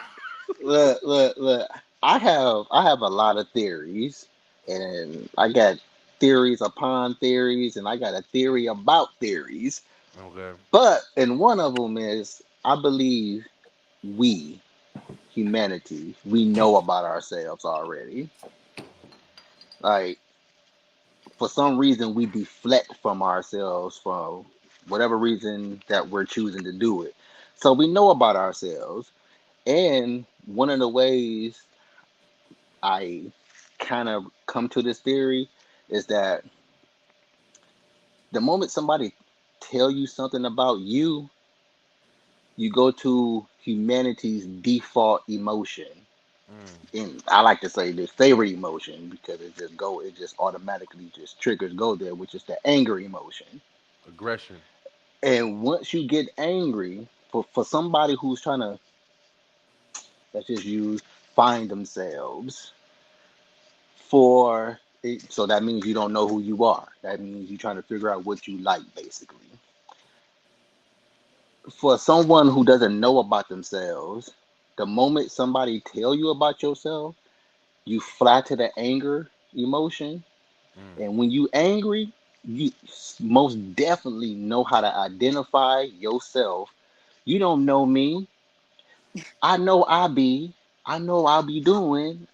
Speaker 12: Look. I have a lot of theories, and I got theories upon theories, and I got a theory about theories.
Speaker 2: Okay.
Speaker 12: But and one of them is I believe we, humanity, we know about ourselves already. Like for some reason we deflect from ourselves for whatever reason that we're choosing to do it. So we know about ourselves, and one of the ways I kind of come to this theory is that the moment somebody tell you something about you, you go to humanity's default emotion. And I like to say the favorite emotion because it just automatically just triggers go there, which is the anger emotion.
Speaker 2: Aggression.
Speaker 12: And once you get angry, for somebody who's trying to, let's just use, find themselves, so that means you don't know who you are. That means you're trying to figure out what you like, basically. For someone who doesn't know about themselves, the moment somebody tell you about yourself, you fly to the anger emotion. And when you angry, you most definitely know how to identify yourself. You don't know me. I know I'll be doing.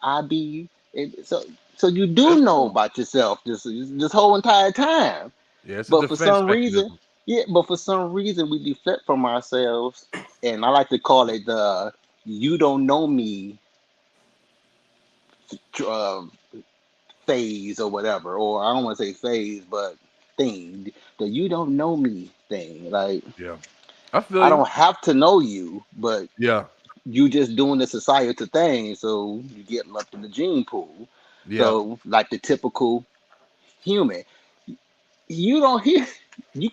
Speaker 12: So you do know about yourself this whole entire time.
Speaker 2: Yeah, it's a
Speaker 12: But
Speaker 2: defense
Speaker 12: for some
Speaker 2: mechanism.
Speaker 12: reason we deflect from ourselves, and I like to call it the "you don't know me" phase or whatever, or I don't want to say phase, but thing, the "you don't know me" thing. Like,
Speaker 2: yeah, I feel
Speaker 12: I
Speaker 2: you.
Speaker 12: don't have to know you, but
Speaker 2: yeah,
Speaker 12: you just doing the societal thing, so you get left in the gene pool.
Speaker 2: Yeah.
Speaker 12: So, like the typical human, you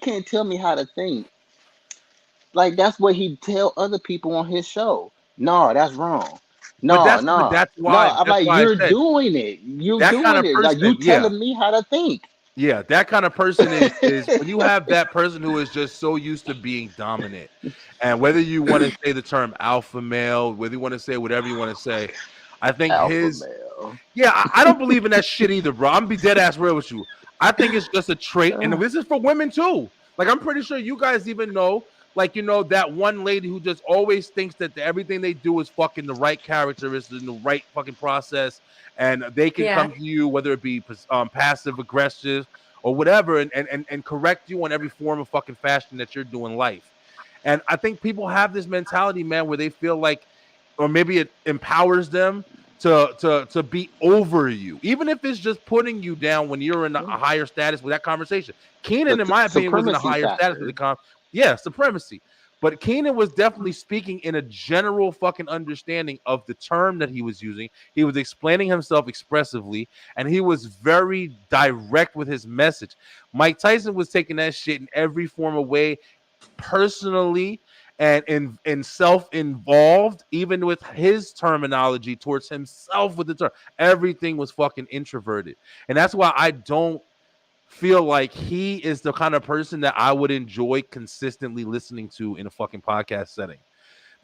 Speaker 12: can't tell me how to think. Like that's what he tell other people on his show. No, that's wrong.
Speaker 2: But
Speaker 12: No.
Speaker 2: that's
Speaker 12: No,
Speaker 2: why
Speaker 12: I'm like,
Speaker 2: I
Speaker 12: you're
Speaker 2: said
Speaker 12: doing it. You're
Speaker 2: that kind
Speaker 12: doing
Speaker 2: of
Speaker 12: it. Like you
Speaker 2: person, yeah.
Speaker 12: telling me how to think.
Speaker 2: Yeah, that kind of person is when you have that person who is just so used to being dominant. And whether you want to say the term alpha male, whether you want to say whatever you want to say, I think
Speaker 12: male.
Speaker 2: Yeah, I don't believe in that shit either, bro. I'm gonna be dead ass real with you. I think it's just a trait, and this is for women too. Like I'm pretty sure you guys even know, like that one lady who just always thinks that everything they do is fucking the right characteristics and the right fucking process, and they can come to you whether it be passive aggressive or whatever, and correct you on every form of fucking fashion that you're doing life. And I think people have this mentality, man, where they feel like, or maybe it empowers them to be over you, even if it's just putting you down when you're in a higher status with that conversation. Keenan, in my opinion, was in a higher status with the supremacy. But Keenan was definitely speaking in a general fucking understanding of the term that he was using. He was explaining himself expressively, and he was very direct with his message. Mike Tyson was taking that shit in every form of way, personally and in self-involved, even with his terminology towards himself with the term. Everything was fucking introverted. And that's why I don't feel like he is the kind of person that I would enjoy consistently listening to in a fucking podcast setting,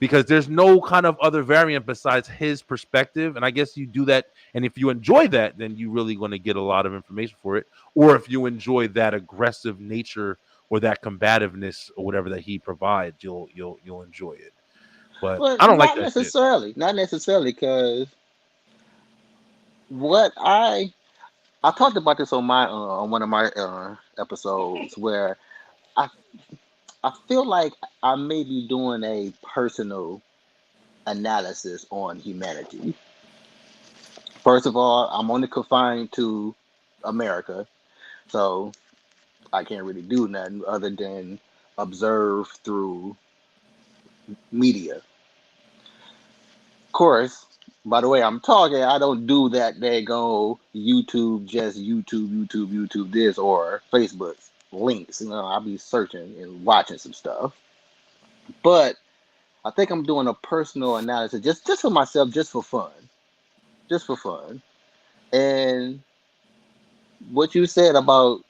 Speaker 2: because there's no kind of other variant besides his perspective. And I guess you do that, and if you enjoy that, then you really going to get a lot of information for it. Or if you enjoy that aggressive nature or that combativeness or whatever that he provides, you'll enjoy it. But
Speaker 12: Well,
Speaker 2: I don't like
Speaker 12: not
Speaker 2: that shit.
Speaker 12: necessarily, not necessarily, because what I talked about this on my on one of my episodes where I I feel like I may be doing a personal analysis on humanity. First of all, I'm only confined to America, so I can't really do nothing other than observe through media. Of course, by the way I'm talking, I don't do that. They go YouTube, just YouTube this, or Facebook links. You know, I'll be searching and watching some stuff. But I think I'm doing a personal analysis just for myself, just for fun, just for fun. And what you said about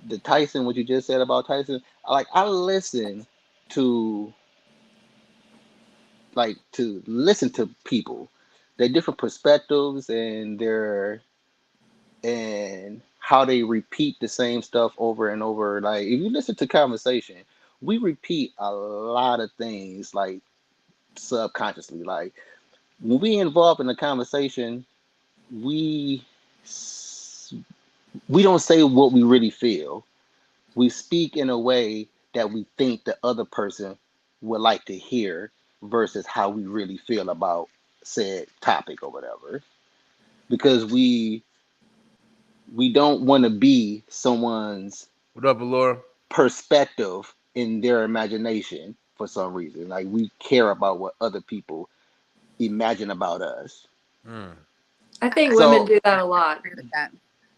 Speaker 12: the Tyson, what you just said about Tyson, I listen to to listen to people, their different perspectives and how they repeat the same stuff over and over. Like if you listen to conversation, we repeat a lot of things like subconsciously. Like when we involved in a conversation, we we don't say what we really feel. We speak in a way that we think the other person would like to hear versus how we really feel about said topic or whatever. Because we don't want to be someone's
Speaker 2: What up, Laura?
Speaker 12: perspective in their imagination for some reason. Like we care about what other people imagine about us.
Speaker 11: I think women
Speaker 12: So
Speaker 11: do that a lot.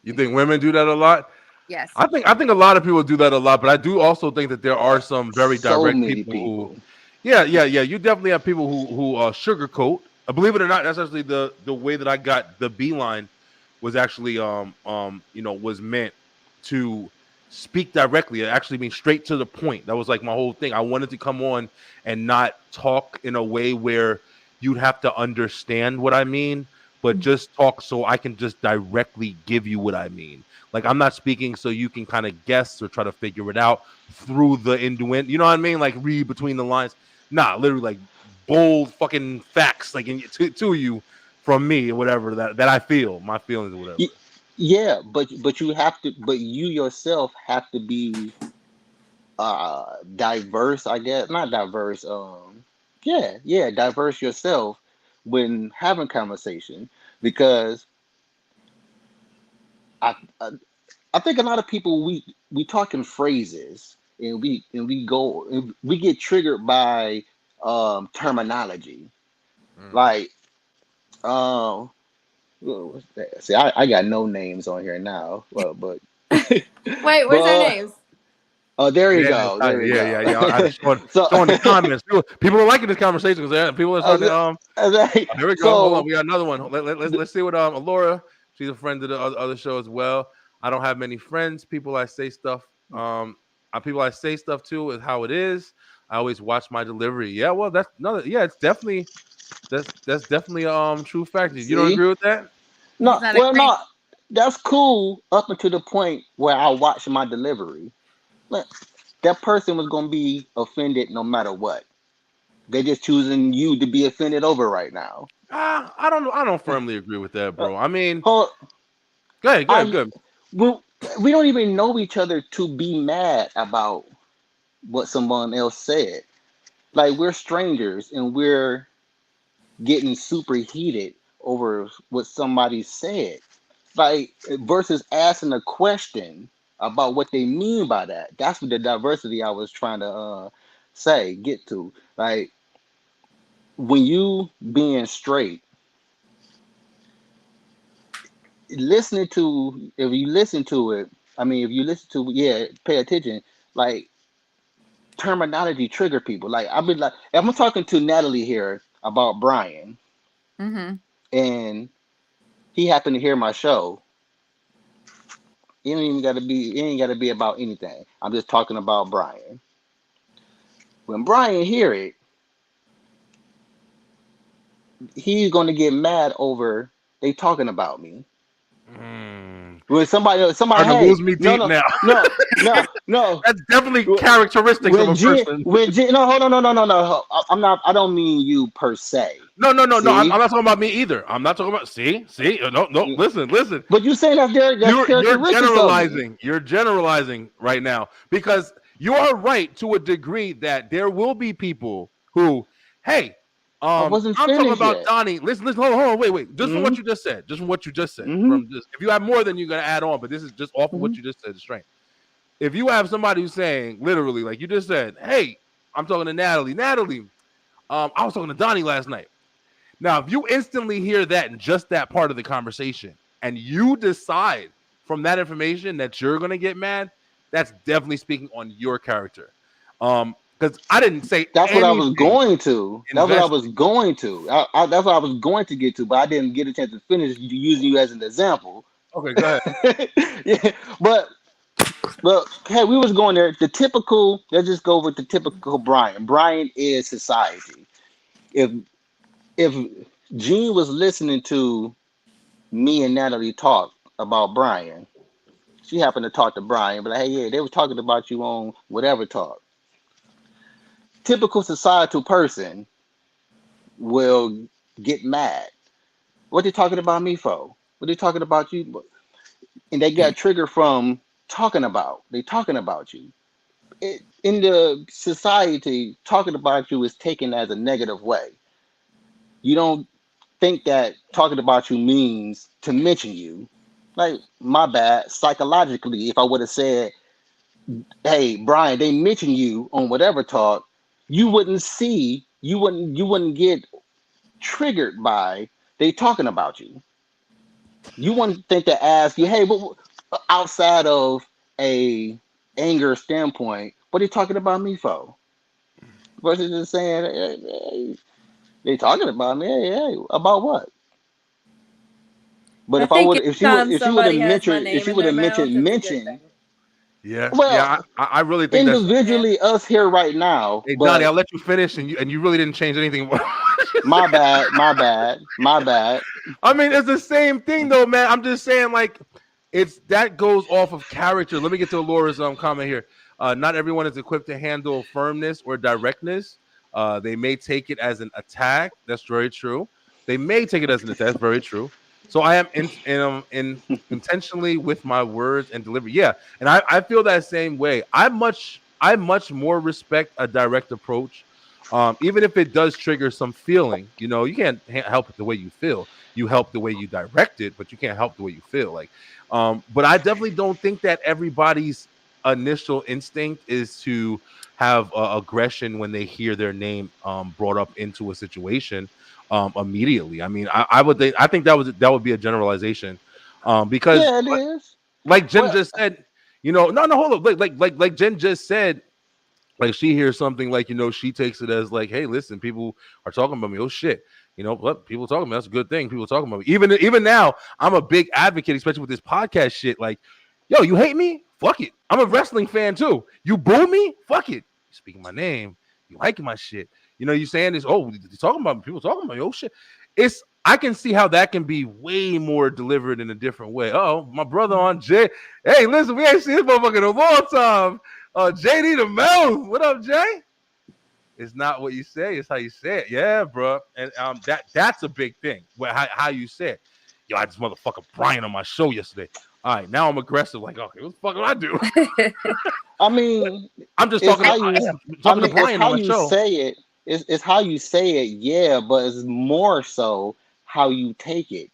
Speaker 2: You think women do that a lot?
Speaker 13: Yes.
Speaker 2: I think a lot of people do that a lot, but I do also think that there are some very
Speaker 12: so
Speaker 2: direct
Speaker 12: many
Speaker 2: people who,
Speaker 12: people.
Speaker 2: yeah. You definitely have people who sugarcoat. Believe it or not, that's actually the way that I got the beeline was actually was meant to speak directly. It actually means straight to the point. That was like my whole thing. I wanted to come on and not talk in a way where you'd have to understand what I mean, but just talk so I can just directly give you what I mean. Like I'm not speaking so you can kind of guess or try to figure it out through the innuendo. You know what I mean? Like read between the lines. Nah, literally like bold fucking facts like to you from me or whatever that I feel, my feelings or whatever.
Speaker 12: Yeah, but you have to, but you yourself have to be diverse, I guess. Not diverse. Yeah, diverse yourself when having conversation, because I, I I think a lot of people we talk in phrases, and we get triggered by terminology. Like what's that? See, I got no names on here now, but
Speaker 11: Wait, where's our
Speaker 12: but
Speaker 11: names?
Speaker 12: oh, there you
Speaker 2: Yeah,
Speaker 12: go, there you go.
Speaker 2: yeah. I just
Speaker 12: So
Speaker 2: showing the comments. People are liking this conversation because people are starting to here we go. Hold on,
Speaker 12: so
Speaker 2: we got another one. Let's see what Laura. She's a friend of the other show as well. I don't have many friends. People I say stuff. People I say stuff to is how it is. I always watch my delivery. Yeah, well, that's another. Yeah, it's definitely that's definitely true fact. You don't
Speaker 12: see,
Speaker 2: agree with that?
Speaker 12: no, well, no, that's cool up until the point where I watch my delivery. Like, that person was gonna be offended no matter what. They're just choosing you to be offended over right now.
Speaker 2: I don't know. I don't firmly agree with that, bro. I mean,
Speaker 12: Hold,
Speaker 2: go ahead,
Speaker 12: I
Speaker 2: good.
Speaker 12: we don't even know each other to be mad about what someone else said. Like we're strangers and we're getting super heated over what somebody said. Like versus asking a question about what they mean by that. That's what the diversity I was trying to get to. Like, when you being straight, if you listen to it, pay attention. Like, terminology trigger people. Like, I've been like, if I'm talking to Natalie here about Brian, and he happened to hear my show, it ain't gotta be about anything. I'm just talking about Brian. When Brian hear it, he's gonna get mad over they talking about me. When somebody,
Speaker 2: Starting to
Speaker 12: hey,
Speaker 2: lose me deep now.
Speaker 12: no.
Speaker 2: That's definitely characteristics of a person.
Speaker 12: No, hold on, no. I'm not. I don't mean you per se.
Speaker 2: No. I'm not talking about me either. I'm not talking about. See. No. Listen.
Speaker 12: But you saying that's
Speaker 2: You're
Speaker 12: generalizing.
Speaker 2: You're generalizing right now because you are right to a degree that there will be people who, hey, I'm talking about
Speaker 12: yet.
Speaker 2: Donnie. Listen, hold on, wait. Just from what you just said. If you have more, then you're gonna add on. But this is just off of what you just said. Straight. If you have somebody who's saying literally, like you just said, hey, I'm talking to Natalie. I was talking to Donnie last night. Now, if you instantly hear that in just that part of the conversation, and you decide from that information that you're gonna get mad, that's definitely speaking on your character. Because I didn't say
Speaker 12: that's what I was going to. That's what I was going to. That's what I was going to get to, but I didn't get a chance to finish using you as an example.
Speaker 2: Okay, go ahead.
Speaker 12: Yeah, but hey, we was going there. The typical. Let's just go with the typical Brian. Brian is society. If Gene was listening to me and Natalie talk about Brian, she happened to talk to Brian, but like, hey, yeah, they were talking about you on whatever talk. Typical societal person will get mad. What they talking about me for? What they talking about you? And they got triggered from talking about. They talking about you. In the society, talking about you is taken as a negative way. You don't think that talking about you means to mention you. Like, my bad. Psychologically, if I would have said, hey, Brian, they mention you on whatever talk, you wouldn't get triggered by they talking about you. You wouldn't think to ask you, hey, but outside of a anger standpoint, what are you talking about me for? Versus just saying, hey, they talking about me, hey, about what? But if she would have mentioned,
Speaker 2: yeah,
Speaker 12: well,
Speaker 2: yeah, I really think
Speaker 12: individually us here right now.
Speaker 2: Hey,
Speaker 12: but
Speaker 2: Donnie, I'll let you finish, and you really didn't change anything.
Speaker 12: my bad.
Speaker 2: I mean, it's the same thing, though, man. I'm just saying, like, that goes off of character. Let me get to Laura's comment here. Not everyone is equipped to handle firmness or directness. They may take it as an attack. That's very true. They may take it as an attack. That's very true. So I am intentionally with my words and delivery. Yeah, and I feel that same way. I much more respect a direct approach, even if it does trigger some feeling. You know, you can't help it the way you feel. You help the way you direct it, but you can't help the way you feel. Like, but I definitely don't think that everybody's initial instinct is to have aggression when they hear their name brought up into a situation immediately. I mean, I think that would be a generalization, because
Speaker 12: yeah, it is.
Speaker 2: Like Jen just said, you know, no, hold up, like Jen just said. Like, she hears something, like, you know, she takes it as like, hey, listen, people are talking about me. Oh shit, you know, what people talking about? That's a good thing. People talking about me. Even now, I'm a big advocate, especially with this podcast shit. Like, yo, you hate me? Fuck it. I'm a wrestling fan too. You boo me? Fuck it. You speaking my name. You liking my shit. You know, you saying this, oh, you talking about me. People talking about me. Oh shit. I can see how that can be way more delivered in a different way. Oh, my brother on Jay. Hey, listen, we ain't seen this motherfucker in a long time. JD the Mouth. What up, Jay? It's not what you say, it's how you say it. Yeah, bro. And that's a big thing. How you say it. Yo, I just motherfucker Brian on my show yesterday. All right, now I'm aggressive. Like, okay, what the fuck do I do?
Speaker 12: I mean,
Speaker 2: I'm just talking to Brian on my show.
Speaker 12: It's how you say it, yeah, but it's more so how you take it.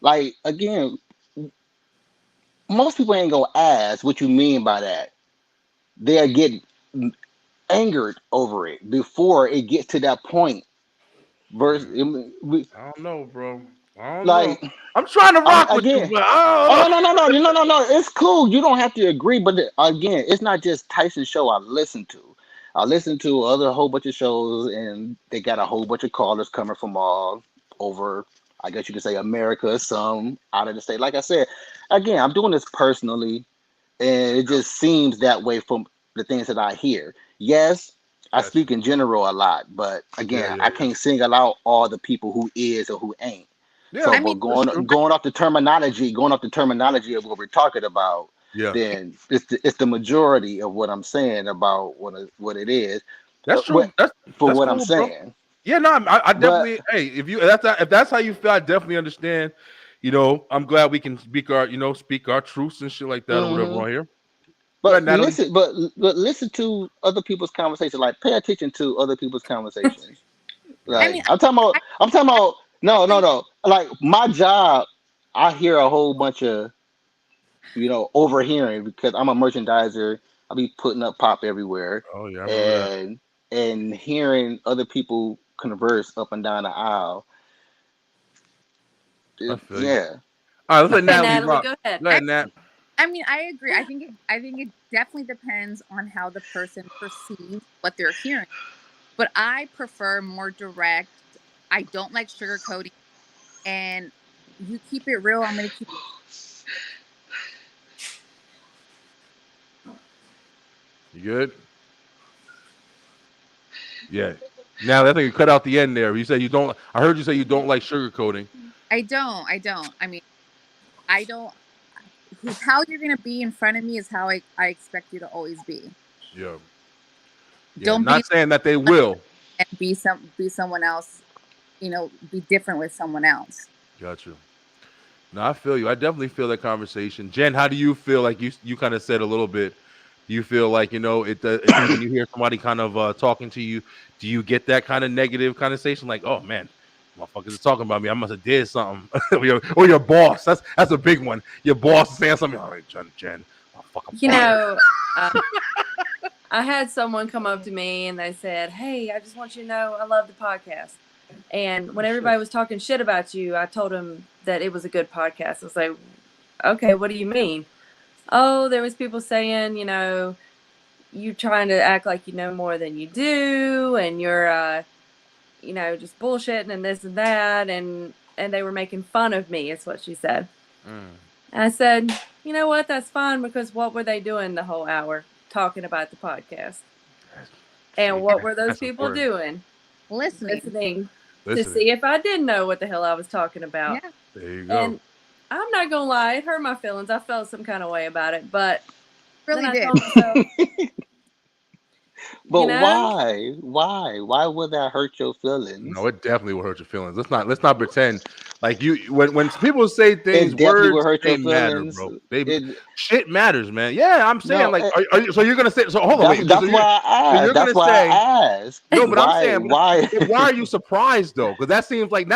Speaker 12: Like, again, most people ain't gonna ask what you mean by that. They'll get angered over it before it gets to that point. Versus,
Speaker 2: I don't know, bro. I don't know.
Speaker 12: like,
Speaker 2: I'm trying to rock with you,
Speaker 12: again.
Speaker 2: but
Speaker 12: Oh no! It's cool. You don't have to agree, but again, it's not just Tyson's show. I listen to. I listen to other whole bunch of shows, and they got a whole bunch of callers coming from all over. I guess you could say America, some out of the state. Like I said, again, I'm doing this personally, and it just seems that way from the things that I hear. Yes, I speak in general a lot, but again, I can't single out all the people who is or who ain't.
Speaker 2: Yeah,
Speaker 12: So,
Speaker 2: I
Speaker 12: but
Speaker 2: mean,
Speaker 12: going off the terminology of what we're talking about, then it's the majority of what I'm saying about what it is.
Speaker 2: That's true. That's
Speaker 12: what I'm
Speaker 2: cool, bro.
Speaker 12: saying.
Speaker 2: Yeah, no, I definitely. Hey, if that's how you feel, I definitely understand. You know, I'm glad we can speak our truths and shit like that or whatever on here.
Speaker 12: But
Speaker 2: Natalie.
Speaker 12: listen to other people's conversations. Like, pay attention to other people's conversations. Like, I'm talking about. No. Like, my job, I hear a whole bunch of overhearing because I'm a merchandiser. I'll be putting up pop everywhere.
Speaker 2: Oh yeah, I remember that.
Speaker 12: And hearing other people converse up and down the aisle.
Speaker 2: I feel you.
Speaker 12: Yeah.
Speaker 2: All right, let's let Natalie
Speaker 11: Natalie,
Speaker 2: rock.
Speaker 11: go ahead.
Speaker 2: Go ahead, Nat.
Speaker 13: I mean, I agree. I think it definitely depends on how the person perceives what they're hearing. But I prefer more direct. I don't like sugarcoating. And you keep it real, I'm gonna keep
Speaker 2: You good? Yeah. Now I think you cut out the end there. You said you don't. I heard you say you don't like sugarcoating.
Speaker 13: I don't. I mean, I don't. How you're gonna be in front of me is how I expect you to always be.
Speaker 2: Yeah.
Speaker 13: Don't
Speaker 2: not saying that they will.
Speaker 13: And be someone else. Be different with someone else.
Speaker 2: Got you. No, I feel you. I definitely feel that conversation. Jen, how do you feel? Like you kind of said a little bit. Do you feel like when you hear somebody kind of talking to you, do you get that kind of negative conversation? Like, oh man, motherfuckers are talking about me. I must have did something. or your boss. That's a big one. Your boss is saying something. All right, Jen.
Speaker 11: I had someone come up to me and they said, "Hey, I just want you to know I love the podcast." And when everybody was talking shit about you, I told them that it was a good podcast. I was like, "Okay, what do you mean?" "Oh, there was people saying, you trying to act like you know more than you do, and you're, just bullshitting and this and that, and they were making fun of me." Is what she said. And I said, "You know what? That's fine, because what were they doing the whole hour talking about the podcast? And what were those people doing? Listening to see if I didn't know what the hell I was talking about."
Speaker 13: Yeah.
Speaker 2: There you go.
Speaker 11: And I'm not gonna lie, it hurt my feelings. I felt some kind of way about it, but
Speaker 13: really did.
Speaker 12: But why would that hurt your feelings?
Speaker 2: No, it definitely will hurt your feelings. Let's not pretend like when people say things,
Speaker 12: it definitely
Speaker 2: words
Speaker 12: will hurt your
Speaker 2: matter,
Speaker 12: feelings.
Speaker 2: bro. Shit matters, man. Yeah, I'm saying so you're gonna say so. Hold on, wait.
Speaker 12: That's why I asked.
Speaker 2: No, but I'm saying why are you surprised though? Because that seems like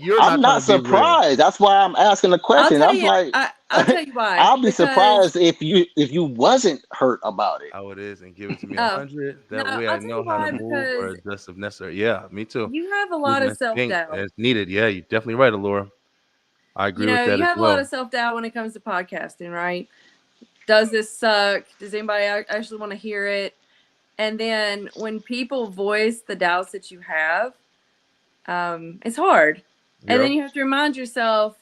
Speaker 2: you're
Speaker 12: I'm not surprised. That's why I'm asking the question.
Speaker 11: I'll tell you why.
Speaker 12: I'll be surprised if you wasn't hurt about it.
Speaker 2: How it is, and give it to me 100. That way I know how to move or adjust if necessary. Yeah, me too.
Speaker 11: You have a lot of self-doubt.
Speaker 2: It's needed. Yeah, you're definitely right, Alora. I agree with that.
Speaker 11: You have a lot of self-doubt when it comes to podcasting, right? Does this suck? Does anybody actually want to hear it? And then when people voice the doubts that you have, it's hard. And then you have to remind yourself,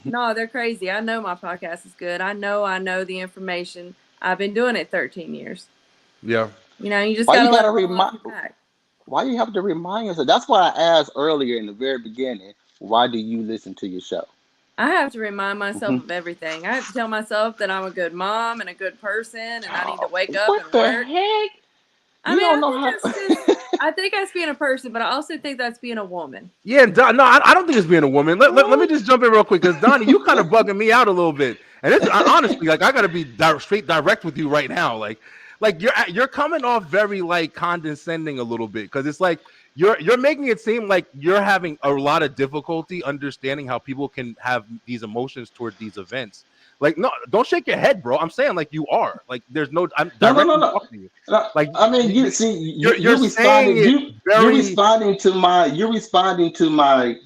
Speaker 11: no, they're crazy. I know my podcast is good. I know the information. I've been doing it 13 years.
Speaker 2: Yeah.
Speaker 11: You just gotta remind.
Speaker 12: Why you have to remind yourself? That's why I asked earlier in the very beginning, why do you listen to your show?
Speaker 11: I have to remind myself of everything. I have to tell myself that I'm a good mom and a good person, and I need to wake up and work.
Speaker 12: What the heck?
Speaker 11: I think that's being a person, but I also think that's being a woman.
Speaker 2: Yeah, no, I don't think it's being a woman. Let me just jump in real quick, because Donnie, you kind of bugging me out a little bit, and it's honestly, like, I gotta be straight direct with you right now, like you're coming off very condescending a little bit, because it's like you're making it seem like you're having a lot of difficulty understanding how people can have these emotions toward these events. Like, no, don't shake your head, bro. I'm saying like you are. Like, there's no. I'm directly talking to you. Like,
Speaker 17: I mean, you're
Speaker 2: saying it very.
Speaker 17: You're responding to my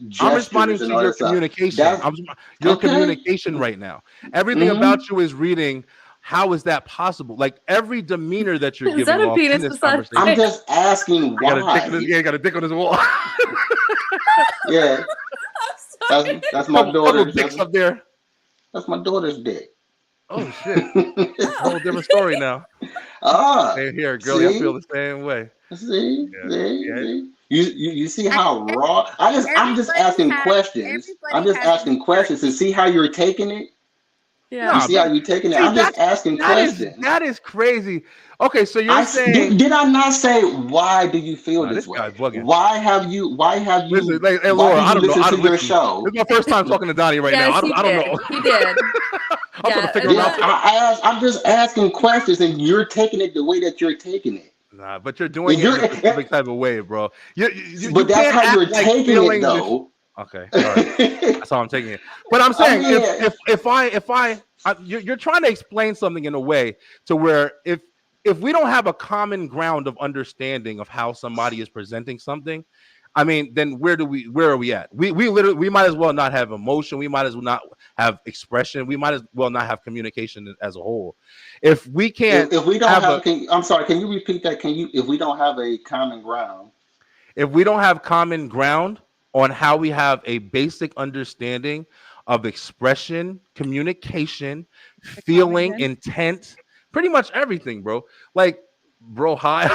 Speaker 17: gestures.
Speaker 2: I'm responding to your communication. Your communication right now. Everything about you is reading. How is that possible? Like every demeanor that you're giving off in this conversation.
Speaker 17: I'm just asking why.
Speaker 2: Got a dick on his wall.
Speaker 17: Yeah. That's my daughter's
Speaker 2: dicks up there.
Speaker 17: That's my daughter's dick.
Speaker 2: Oh shit. Whole different story now. Hey, here, girlie, I feel the same way.
Speaker 17: See? You see how raw? I'm just asking questions. I'm just asking questions to see how you're taking it.
Speaker 11: Yeah.
Speaker 17: You see how you're taking it? I'm just asking questions.
Speaker 2: That is crazy. Okay, so you're saying
Speaker 17: did I not say why do you feel this way? Why have you
Speaker 2: listen, hey, Laura, I don't know.
Speaker 17: To your show?
Speaker 2: It's my first time talking to Donnie right now. I don't know.
Speaker 11: He did.
Speaker 2: I'm trying to figure it out.
Speaker 17: I'm just asking questions, and you're taking it the way that you're taking it.
Speaker 2: Nah, but you're doing it in a specific type of way, bro.
Speaker 17: But that's how you're taking it, though.
Speaker 2: Okay, all right. That's how I'm taking it. But I'm saying you're trying to explain something in a way to where if we don't have a common ground of understanding of how somebody is presenting something, I mean, then where are we at? We literally might as well not have emotion. We might as well not have expression. We might as well not have communication as a whole. If we can't,
Speaker 17: if we don't have, I'm sorry, can you repeat that? If we don't have a common ground,
Speaker 2: if we don't have common ground on how we have a basic understanding of expression, communication, feeling, intent, pretty much everything, bro. Like, bro, hi.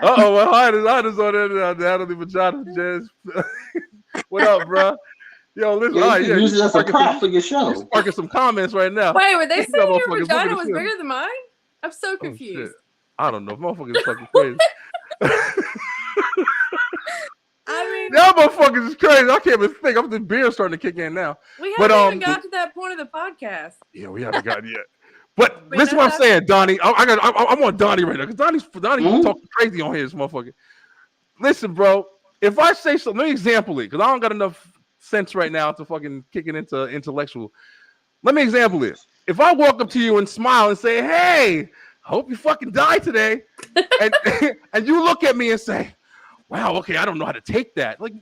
Speaker 2: Uh-oh, well, hi is on there. Natalie Vagina Jazz. What up, bro? Yo, listen,
Speaker 17: you use it as a prop for your show.
Speaker 2: You're sparking some comments right now.
Speaker 11: Wait, were they saying your vagina was bigger than mine? I'm so confused.
Speaker 2: I don't know. Motherfuckers fucking crazy.
Speaker 11: I mean,
Speaker 2: y'all motherfuckers is crazy. I can't even think. I'm the beer starting to kick in now.
Speaker 11: We haven't even got to that point of the podcast.
Speaker 2: Yeah, we haven't gotten yet. But listen, what I'm saying, Donnie. I'm on Donnie right now because Donnie talking crazy on here, this motherfucker. Listen, bro. If I say something, let me example it because I don't got enough sense right now to fucking kick it into intellectual. Let me example it. If I walk up to you and smile and say, "Hey, I hope you fucking die today," and you look at me and say, "Wow, okay, I don't know how to take that." Like,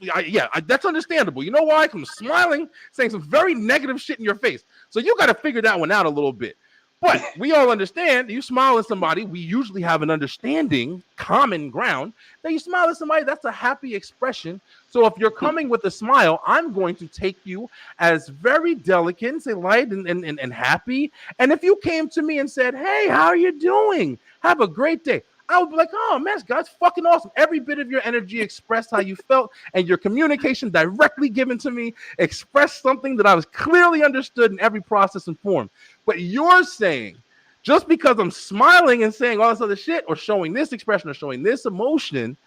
Speaker 2: that's understandable. You know why? I'm smiling, saying some very negative shit in your face. So you got to figure that one out a little bit. But we all understand. You smile at somebody. We usually have an understanding, common ground. That you smile at somebody, that's a happy expression. So if you're coming with a smile, I'm going to take you as very delicate and say light and happy. And if you came to me and said, "Hey, how are you doing? Have a great day," I would be like, "Oh man, that's fucking awesome." Every bit of your energy expressed how you felt, and your communication directly given to me expressed something that I was clearly understood in every process and form. But you're saying, just because I'm smiling and saying all this other shit, or showing this expression or showing this emotion,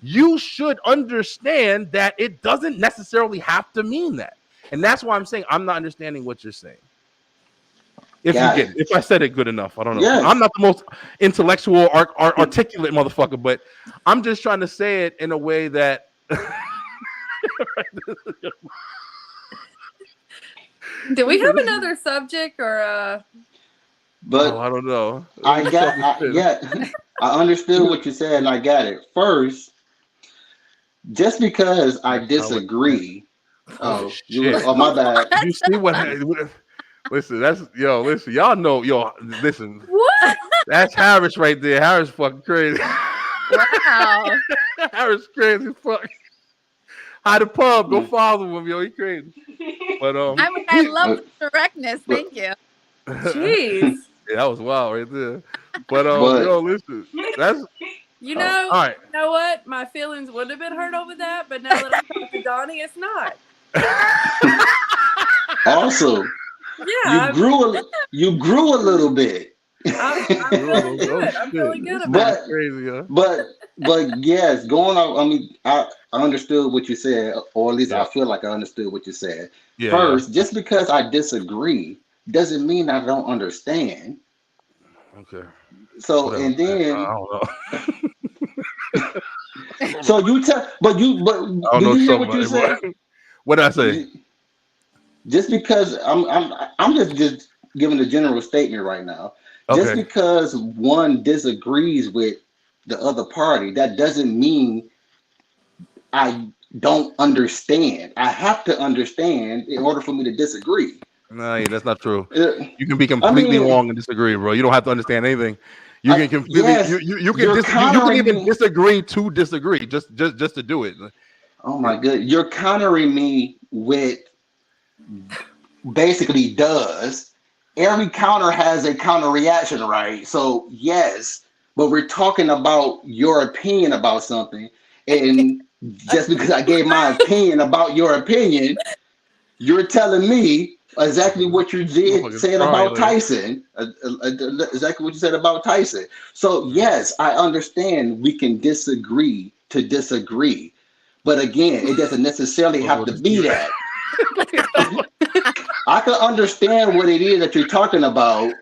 Speaker 2: you should understand that it doesn't necessarily have to mean that. And that's why I'm saying I'm not understanding what you're saying. If I said it good enough, I don't know. Yes. I'm not the most intellectual, articulate motherfucker, but I'm just trying to say it in a way that.
Speaker 11: Do we have another subject or?
Speaker 17: But
Speaker 2: I don't know.
Speaker 17: I understood what you said, and I got it. First, just because I disagree. Oh my bad.
Speaker 2: You see what? Listen, listen, y'all know, listen.
Speaker 11: What?
Speaker 2: That's Harris right there. Harris fucking crazy.
Speaker 13: Wow.
Speaker 2: Harris crazy fuck. Hi the pub, go follow him, he crazy. But
Speaker 13: I love the directness. Thank you.
Speaker 11: Jeez.
Speaker 2: Yeah, that was wild right there. But listen, that's
Speaker 11: all right. You know what? My feelings would have been hurt over that, but now that I'm talking to Donnie, it's not.
Speaker 17: Also,
Speaker 11: yeah,
Speaker 17: you grew a little bit.
Speaker 11: I'm feeling good. I'm feeling good about it.
Speaker 2: Crazy, huh?
Speaker 17: But yes, going on. I mean, I understood what you said, or at least I feel like I understood what you said.
Speaker 2: Yeah,
Speaker 17: First, just because I disagree doesn't mean I don't understand.
Speaker 2: Okay.
Speaker 17: So
Speaker 2: whatever,
Speaker 17: and then
Speaker 2: I don't know.
Speaker 17: So you tell, but do you hear what you said?
Speaker 2: What did I say?
Speaker 17: just because I'm just giving a general statement right now. Just
Speaker 2: Okay.
Speaker 17: because one disagrees with the other party, that doesn't mean I don't understand. I have to understand in order for me to disagree.
Speaker 2: No, yeah, that's not true.
Speaker 17: Uh,
Speaker 2: You can be
Speaker 17: I
Speaker 2: completely
Speaker 17: mean,
Speaker 2: wrong and disagree, bro. You don't have to understand anything. You can completely
Speaker 17: yes,
Speaker 2: you can even disagree to disagree just to do it.
Speaker 17: Oh my good, you're countering me with basically does. Every counter has a counter reaction, right? So yes, but we're talking about your opinion about something, and just because I gave my opinion about your opinion, you're telling me exactly what you said about Tyson. Exactly what you said about Tyson. So yes, I understand we can disagree to disagree, but again, it doesn't necessarily have to be that. I can understand what it is that you're talking about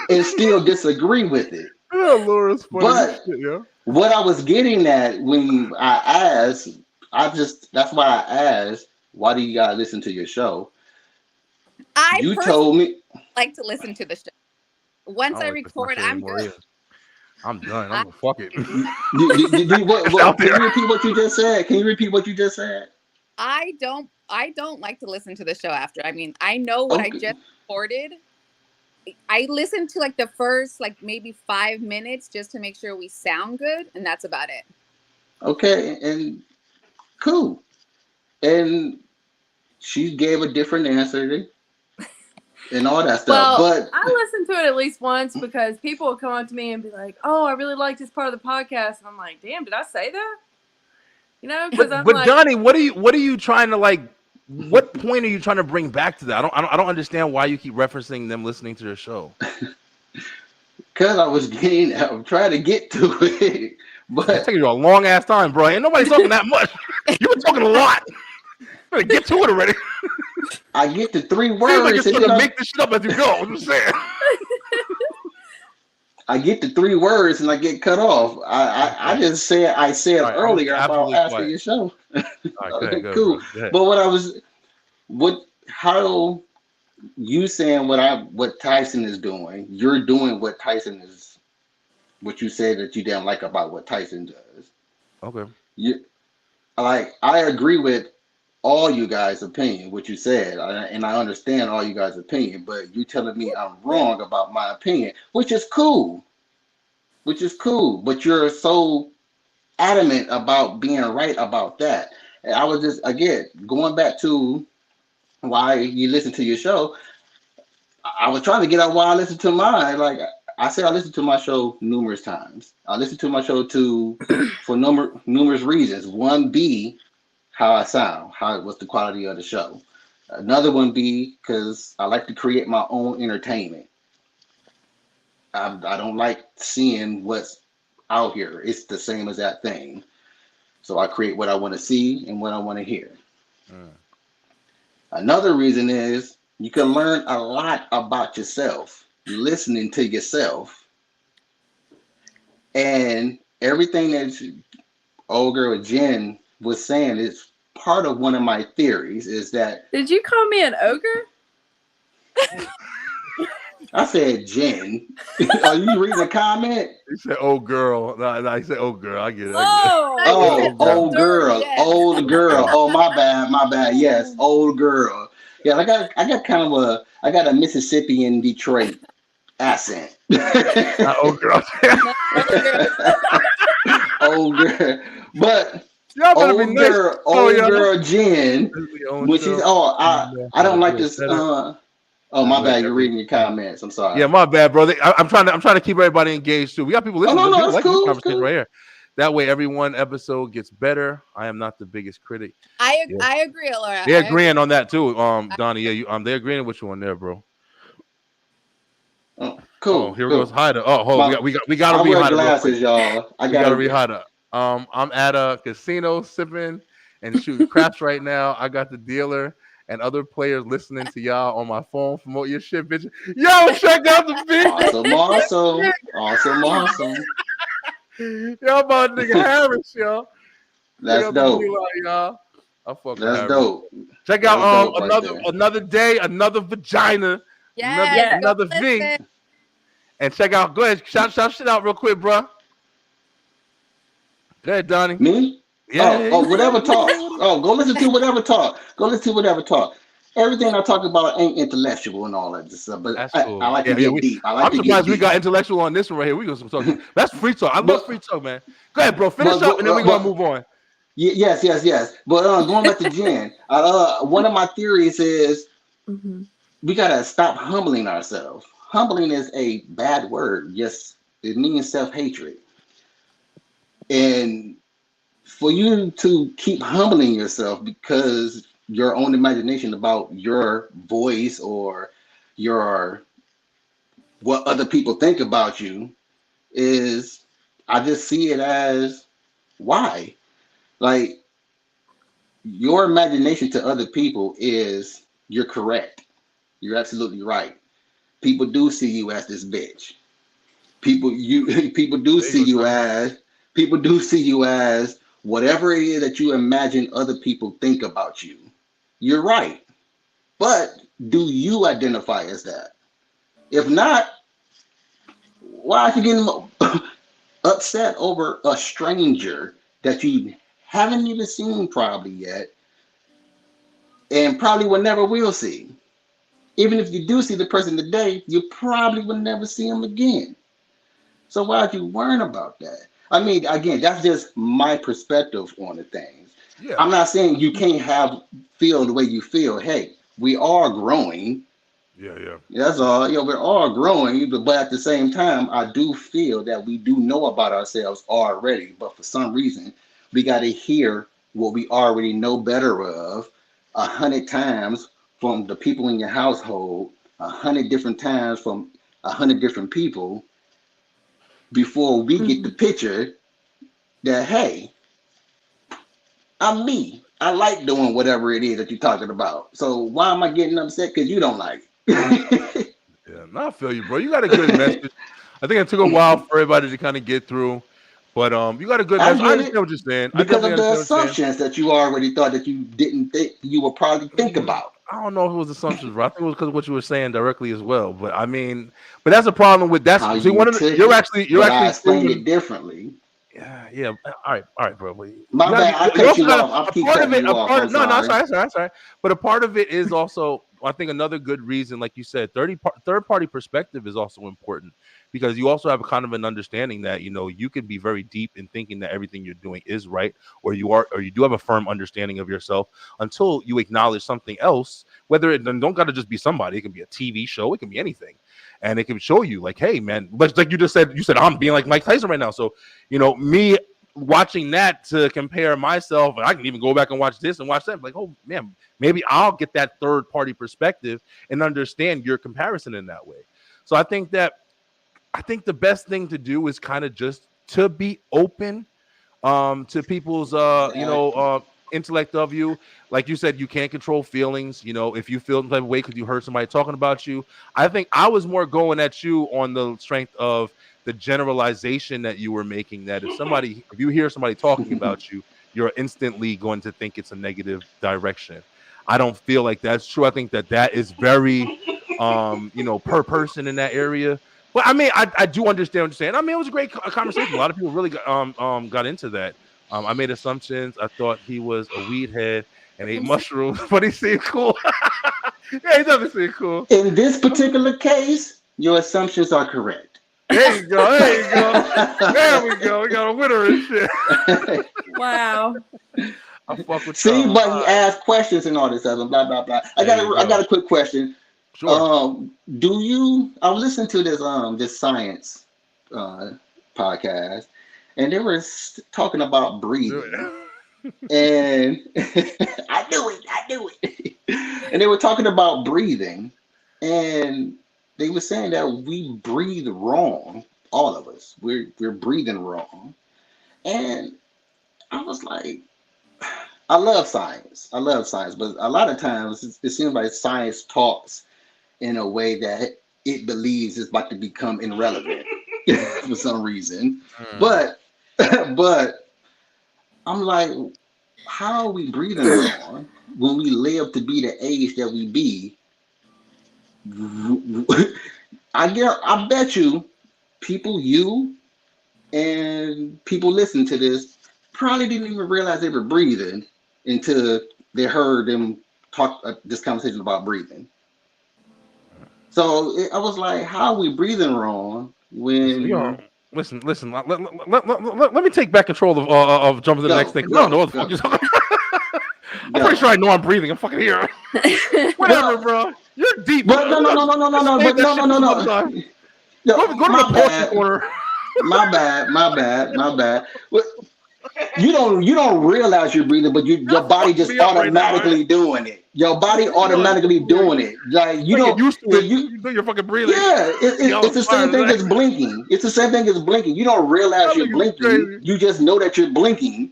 Speaker 17: and still disagree with it.
Speaker 2: Oh, Laura's funny.
Speaker 17: But
Speaker 2: Shit, yeah.
Speaker 17: what I was getting at when I asked, that's why I asked, why do you guys listen to your show?
Speaker 13: I
Speaker 17: told me
Speaker 13: like to listen to the show. Once I record, I'm good.
Speaker 2: Either. I'm done. I'm gonna fuck it.
Speaker 17: Can you repeat what you just said? Can you repeat what you just said?
Speaker 13: I don't like to listen to the show after. I mean, I know what I just recorded. I listen to like the first maybe 5 minutes just to make sure we sound good, and that's about it.
Speaker 17: Okay, and cool. And she gave a different answer and all that stuff. But
Speaker 11: I listen to it at least once because people will come up to me and be like, "Oh, I really like this part of the podcast," and I'm like, "Damn, did I say that?" You know, because I'm
Speaker 2: but
Speaker 11: like,
Speaker 2: Donnie, what are you trying to like? What point are you trying to bring back to that? I don't understand why you keep referencing them listening to your show.
Speaker 17: Because I'm trying to get to it, but
Speaker 2: it's taking you a long ass time, bro. Ain't nobody talking that much. You've been talking a lot. Better get to it already.
Speaker 17: I get to 3 words.
Speaker 2: Seems like you're trying to make this shit up as you go. I'm just saying.
Speaker 17: I get to 3 words and I get cut off. I just said earlier about asking your show.
Speaker 2: Okay,
Speaker 17: cool. But how you saying what Tyson is doing? You're doing what Tyson is. What you said that you didn't like about what Tyson does.
Speaker 2: Okay.
Speaker 17: I agree with all you guys' opinion, what you said, and I understand all you guys' opinion, but you telling me I'm wrong about my opinion, which is cool. But you're so adamant about being right about that. And I was just, again, going back to why you listen to your show. I was trying to get out why I listen to mine. Like I said, I listen to my show numerous times. I listen to my show for numerous reasons. One be how I sound, what's the quality of the show. Another one be because I like to create my own entertainment. I don't like seeing what's out here. It's the same as that thing. So I create what I want to see and what I want to hear. Another reason is you can learn a lot about yourself, listening to yourself. And everything that old girl Jen was saying is part of one of my theories is that.
Speaker 11: Did you call me an ogre?
Speaker 17: I said Jen. Are you reading the comment?
Speaker 2: You said old girl. No, you said old girl. I get it.
Speaker 17: Old girl. Oh, my bad. Yes, old girl. Yeah, I got kind of a Mississippi and Detroit accent.
Speaker 2: Not old girl.
Speaker 17: Old girl. But
Speaker 2: old
Speaker 17: girl Jen, which is I don't like this oh, my bad. You're reading your comments. I'm sorry.
Speaker 2: Yeah, my bad, brother. I'm trying to keep everybody engaged too. We got people listening.
Speaker 17: No, it's cool.
Speaker 2: This conversation right here. That way, every one episode gets better. I am not the biggest critic.
Speaker 13: I agree, Laura.
Speaker 2: They're agreeing on that too, Donnie. Yeah, they're agreeing with you on there, bro.
Speaker 17: Oh, cool.
Speaker 2: Oh, here goes Hyder. Oh, we got to read Hyder.
Speaker 17: Glasses, y'all.
Speaker 2: I got to read Hyder. I'm at a casino sipping and shooting craps right now. I got the dealer and other players listening to y'all on my phone. Promote your shit, bitch. Yo, check out the video.
Speaker 17: Awesome.
Speaker 2: Y'all about nigga Harris, y'all.
Speaker 17: That's dope.
Speaker 2: Y'all. I fuck with
Speaker 17: That's
Speaker 2: Harry.
Speaker 17: dope.
Speaker 2: Check
Speaker 17: That's
Speaker 2: out
Speaker 17: dope right there.
Speaker 2: another day, another vagina,
Speaker 13: Yes, go
Speaker 2: another V.
Speaker 13: listen.
Speaker 2: And check out. Go ahead, shout shit out real quick, bro. Go ahead, Donnie.
Speaker 17: Me?
Speaker 2: Yeah.
Speaker 17: Whatever talk. Go listen to whatever talk. Go listen to whatever talk. Everything I talk about ain't intellectual and all that stuff, but
Speaker 2: That's
Speaker 17: I
Speaker 2: cool.
Speaker 17: like to get deep.
Speaker 2: I'm surprised we got intellectual on this one right here. We got some talk. That's free talk. I love free talk, man. Go ahead, bro. Finish up, and then we're gonna move on.
Speaker 17: Yes. But going back to Jen, one of my theories is we gotta stop humbling ourselves. Humbling is a bad word. Yes, it means self-hatred. And for you to keep humbling yourself because your own imagination about your voice or your what other people think about you is, I just see it as, why? Like, your imagination to other people is, you're correct. You're absolutely right. People do see you as this bitch. People do see you as whatever it is that you imagine other people think about you. You're right. But do you identify as that? If not, why are you getting upset over a stranger that you haven't even seen probably yet and probably will never will see? Even if you do see the person today, you probably will never see him again. So why are you worrying about that? I mean, again, that's just my perspective on the things.
Speaker 2: Yeah.
Speaker 17: I'm not saying you can't feel the way you feel. Hey, we are growing.
Speaker 2: Yeah.
Speaker 17: That's all. We're all growing, but at the same time, I do feel that we do know about ourselves already. But for some reason, we got to hear what we already know better of 100 times from the people in your household, 100 different times from 100 different people before we get the picture that, hey, I'm me. I like doing whatever it is that you're talking about. So why am I getting upset because you don't like it?
Speaker 2: Yeah, no, I feel you, bro. You got a good message. I think it took a while for everybody to kind of get through, but you got a good message. I understand what you're saying.
Speaker 17: Because of the assumptions that you already thought that you didn't think you would probably think about.
Speaker 2: I don't know if it was assumptions, bro. I think it was because of what you were saying directly as well. But I mean, but that's a problem with that's
Speaker 17: how
Speaker 2: see,
Speaker 17: you took
Speaker 2: you're
Speaker 17: it,
Speaker 2: actually
Speaker 17: I explained it differently.
Speaker 2: Yeah. All right, bro.
Speaker 17: My bad. I cut you off. I'll keep cutting you off. I'm sorry.
Speaker 2: No, sorry. But a part of it is also, I think, another good reason, like you said, third party perspective is also important because you also have a kind of an understanding that you can be very deep in thinking that everything you're doing is right, or you do have a firm understanding of yourself until you acknowledge something else. Whether it don't got to just be somebody, it can be a TV show, it can be anything. And it can show you, like, hey, man, like you just said, I'm being like Mike Tyson right now. So, me watching that to compare myself, and I can even go back and watch this and watch that. Like, oh, man, maybe I'll get that third party perspective and understand your comparison in that way. So I think the best thing to do is kind of just to be open to people's, intellect of you. Like you said, you can't control feelings. If you feel the type of way because you heard somebody talking about you. I think I was more going at you on the strength of the generalization that you were making, that if you hear somebody talking about you, you're instantly going to think it's a negative direction. I don't feel like that's true. I think that is very, per person in that area. But I mean, I do understand what you're saying. I mean, it was a great conversation. A lot of people really got into that. I made assumptions. I thought he was a weed head and ate mushrooms, but he seemed cool. Yeah, he doesn't seem cool.
Speaker 17: In this particular case, your assumptions are correct.
Speaker 2: There you go. There we go. We got a winner and shit.
Speaker 11: Wow.
Speaker 2: I fuck with
Speaker 17: See, but he asked questions and all this other blah blah blah. I got a quick question.
Speaker 2: Sure.
Speaker 17: I was listening to this science podcast, and they were talking about breathing. And I knew it. And they were talking about breathing, and they were saying that we breathe wrong. All of us, we're breathing wrong. And I was like, I love science, but a lot of times it seems like science talks in a way that it believes it's about to become irrelevant for some reason. But I'm like, how are we breathing wrong when we live to be the age that we be? I bet you you and people listening to this probably didn't even realize they were breathing until they heard them talk this conversation about breathing. So I was like, how are we breathing wrong when...
Speaker 2: Listen. Let me take back control of jumping to the next thing. I don't know what the fuck you're talking about. I'm pretty sure I know I'm breathing. I'm fucking here. Whatever, bro. You're deep.
Speaker 17: But no. Go
Speaker 2: to the portion corner.
Speaker 17: My bad. You don't realize you're breathing, but your body just automatically doing it. Your body automatically doing it. Like you don't
Speaker 2: used to it. You know you're fucking breathing.
Speaker 17: Yeah, it's the same thing as blinking. It's the same thing as blinking. You don't realize you're blinking. You just know that you're blinking.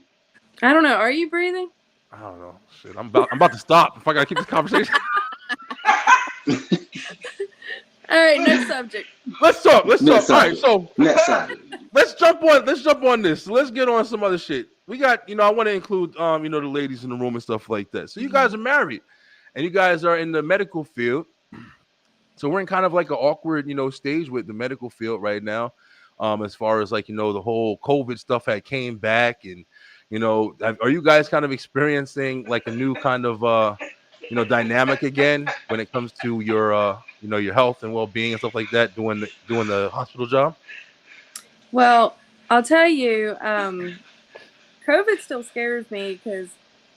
Speaker 11: I don't know. Are you breathing?
Speaker 2: I don't know. Shit, I'm about to stop if I gotta keep this conversation.
Speaker 11: All right, next subject.
Speaker 2: Let's talk. All right, so
Speaker 17: next subject.
Speaker 2: Let's jump on this. Let's get on some other shit. We got, I want to include the ladies in the room and stuff like that. So you guys are married and you guys are in the medical field. So we're in kind of like an awkward, stage with the medical field right now. As far as like, the whole COVID stuff had came back and, are you guys kind of experiencing like a new kind of dynamic again when it comes to your your health and well-being and stuff like that, doing the hospital job?
Speaker 11: Well, I'll tell you, COVID still scares me because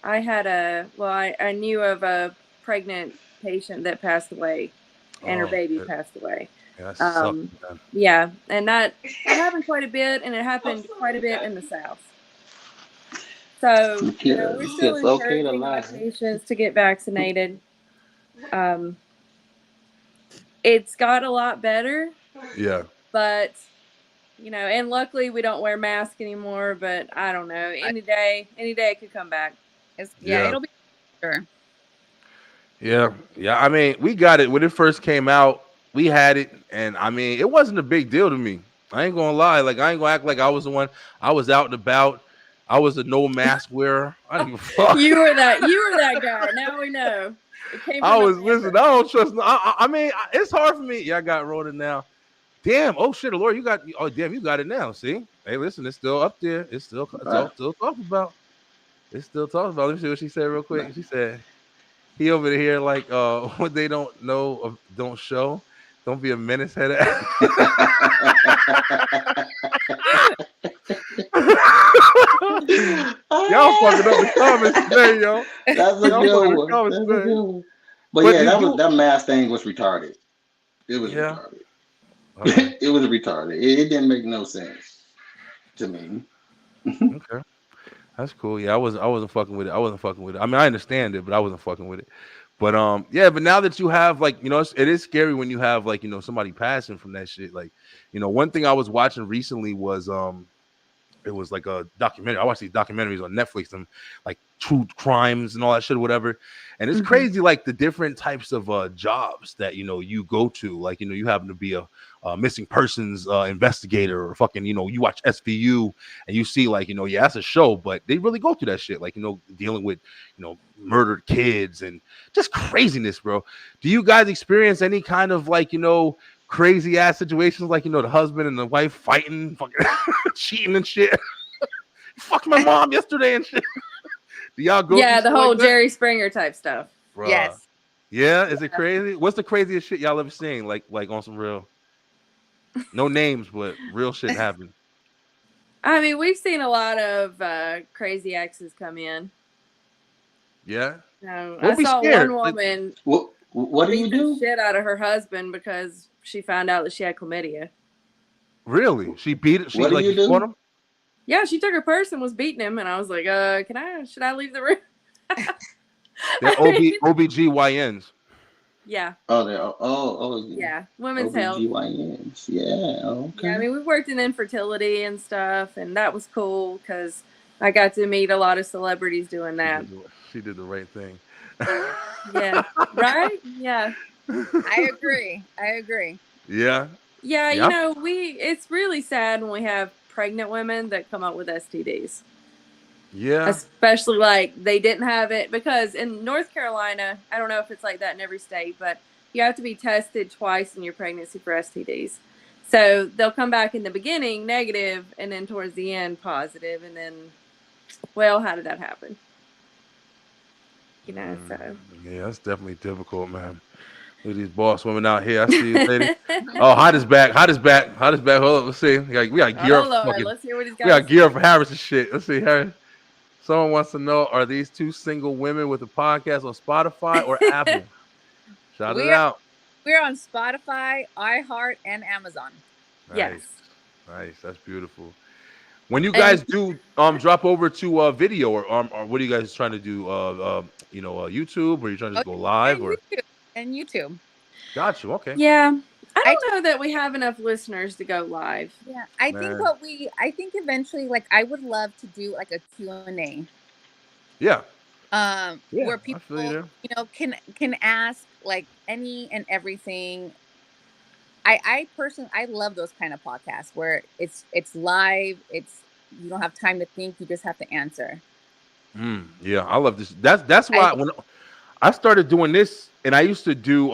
Speaker 11: I had I knew of a pregnant patient that passed away and her baby passed away.
Speaker 2: Yeah,
Speaker 11: and that happened quite a bit, and it happened quite a bit in the South. So, we're still encouraging our patients to get vaccinated. It's got a lot better.
Speaker 2: Yeah.
Speaker 11: But, and luckily we don't wear masks anymore, but I don't know. Any day it could come back.
Speaker 13: It'll be sure.
Speaker 2: Yeah. I mean, we got it when it first came out. We had it, and I mean, it wasn't a big deal to me. I ain't gonna lie. Like, I ain't gonna act like I was the one. I was out and about. I was a no mask wearer. I didn't give a fuck.
Speaker 11: You were that guy. Now we know.
Speaker 2: Listen, I don't trust. I mean, it's hard for me. Yeah, I got Rona now. Damn. Oh shit, Lord, you got it now. See? Hey, listen, it's still up there. It's still talked about. It's still talked about. Let me see what she said real quick. She said, he over here like what they don't know don't show. Don't be a menace head. Y'all fucking up the comments today, yo.
Speaker 17: That's a good one. But yeah, that mask thing was retarded. It was retarded. Okay. It was retarded. It didn't make no sense to me.
Speaker 2: Okay. That's cool. Yeah, I wasn't fucking with it. I mean, I understand it, but I wasn't fucking with it. But but now that you have like, it is scary when you have like, somebody passing from that shit. Like, one thing I was watching recently was it was like a documentary. I watch these documentaries on Netflix and like true crimes and all that shit or whatever. And it's crazy, like the different types of jobs that, you go to. Like, you happen to be a missing persons investigator or fucking, you watch SVU and you see like, yeah, that's a show, but they really go through that shit. Like, dealing with, murdered kids and just craziness, bro. Do you guys experience any kind of like, crazy ass situations like, the husband and the wife fighting, fucking cheating and shit? Fucked my mom yesterday and shit. Do y'all go?
Speaker 11: Yeah, the whole Jerry Springer type stuff.
Speaker 2: Bruh.
Speaker 11: Yes.
Speaker 2: Yeah, is it crazy? What's the craziest shit y'all ever seen? Like on some real, no names, but real shit happen.
Speaker 11: I mean, we've seen a lot of crazy exes come in.
Speaker 2: Yeah.
Speaker 11: I saw one woman.
Speaker 17: What do you do?
Speaker 11: Shit out of her husband because she found out that she had chlamydia.
Speaker 2: Really? She beat it.
Speaker 17: What do you do?
Speaker 2: Him?
Speaker 11: Yeah, she took her purse and was beating him, and I was like, should I leave the room?
Speaker 2: They're OBGYNs.
Speaker 11: Yeah.
Speaker 17: Oh.
Speaker 11: Yeah, women's health.
Speaker 17: OBGYNs. Yeah. Okay.
Speaker 11: Yeah, I mean, we worked in infertility and stuff, and that was cool because I got to meet a lot of celebrities doing that.
Speaker 2: She did the right thing.
Speaker 11: Yeah. Right? Yeah.
Speaker 13: I agree.
Speaker 2: Yeah.
Speaker 11: Yeah, it's really sad when we have pregnant women that come up with STDs.
Speaker 2: Yeah.
Speaker 11: Especially like they didn't have it, because in North Carolina, I don't know if it's like that in every state, but you have to be tested twice in your pregnancy for STDs. So they'll come back in the beginning negative and then towards the end positive, and then, well, how did that happen? You know, so.
Speaker 2: Yeah, that's definitely difficult, man. Look at these boss women out here. I see you, lady. Oh, hot is back. Hot is back. Hot is back. Hold up. Let's see. We got gear
Speaker 11: Oh
Speaker 2: up.
Speaker 11: Lord, let's hear what he's got.
Speaker 2: We got gear up for Harris and shit. Let's see, Harris. Someone wants to know: are these two single women with a podcast on Spotify or Apple? Shout it out.
Speaker 13: We're on Spotify, iHeart, and Amazon.
Speaker 2: Nice.
Speaker 11: Yes.
Speaker 2: Nice. That's beautiful. When you guys do drop over to video or what are you guys trying to do? YouTube, or you trying to just go live or?
Speaker 13: And YouTube.
Speaker 2: Got you. Okay.
Speaker 11: Yeah. I don't know that we have enough listeners to go live.
Speaker 13: Yeah, I think eventually, like, I would love to do like a Q&A.
Speaker 2: Yeah.
Speaker 13: Where people, can ask like any and everything. I personally, I love those kind of podcasts where it's live. You don't have time to think. You just have to answer.
Speaker 2: Yeah, I love this. That's why when I started doing this, and I used to do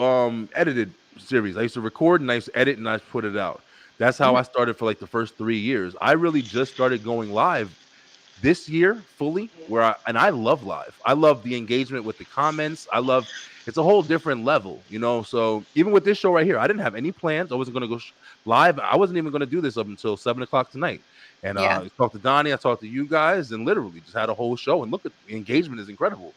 Speaker 2: edited series. I used to record and I used to edit and I put it out. That's how I started for like the first 3 years. I really just started going live this year fully, I love live. I love the engagement with the comments. It's a whole different level, So even with this show right here, I didn't have any plans. I wasn't going to go live. I wasn't even going to do this up until 7:00 tonight. And I talked to Donnie, I talked to you guys, and literally just had a whole show. And look, at the engagement is incredible.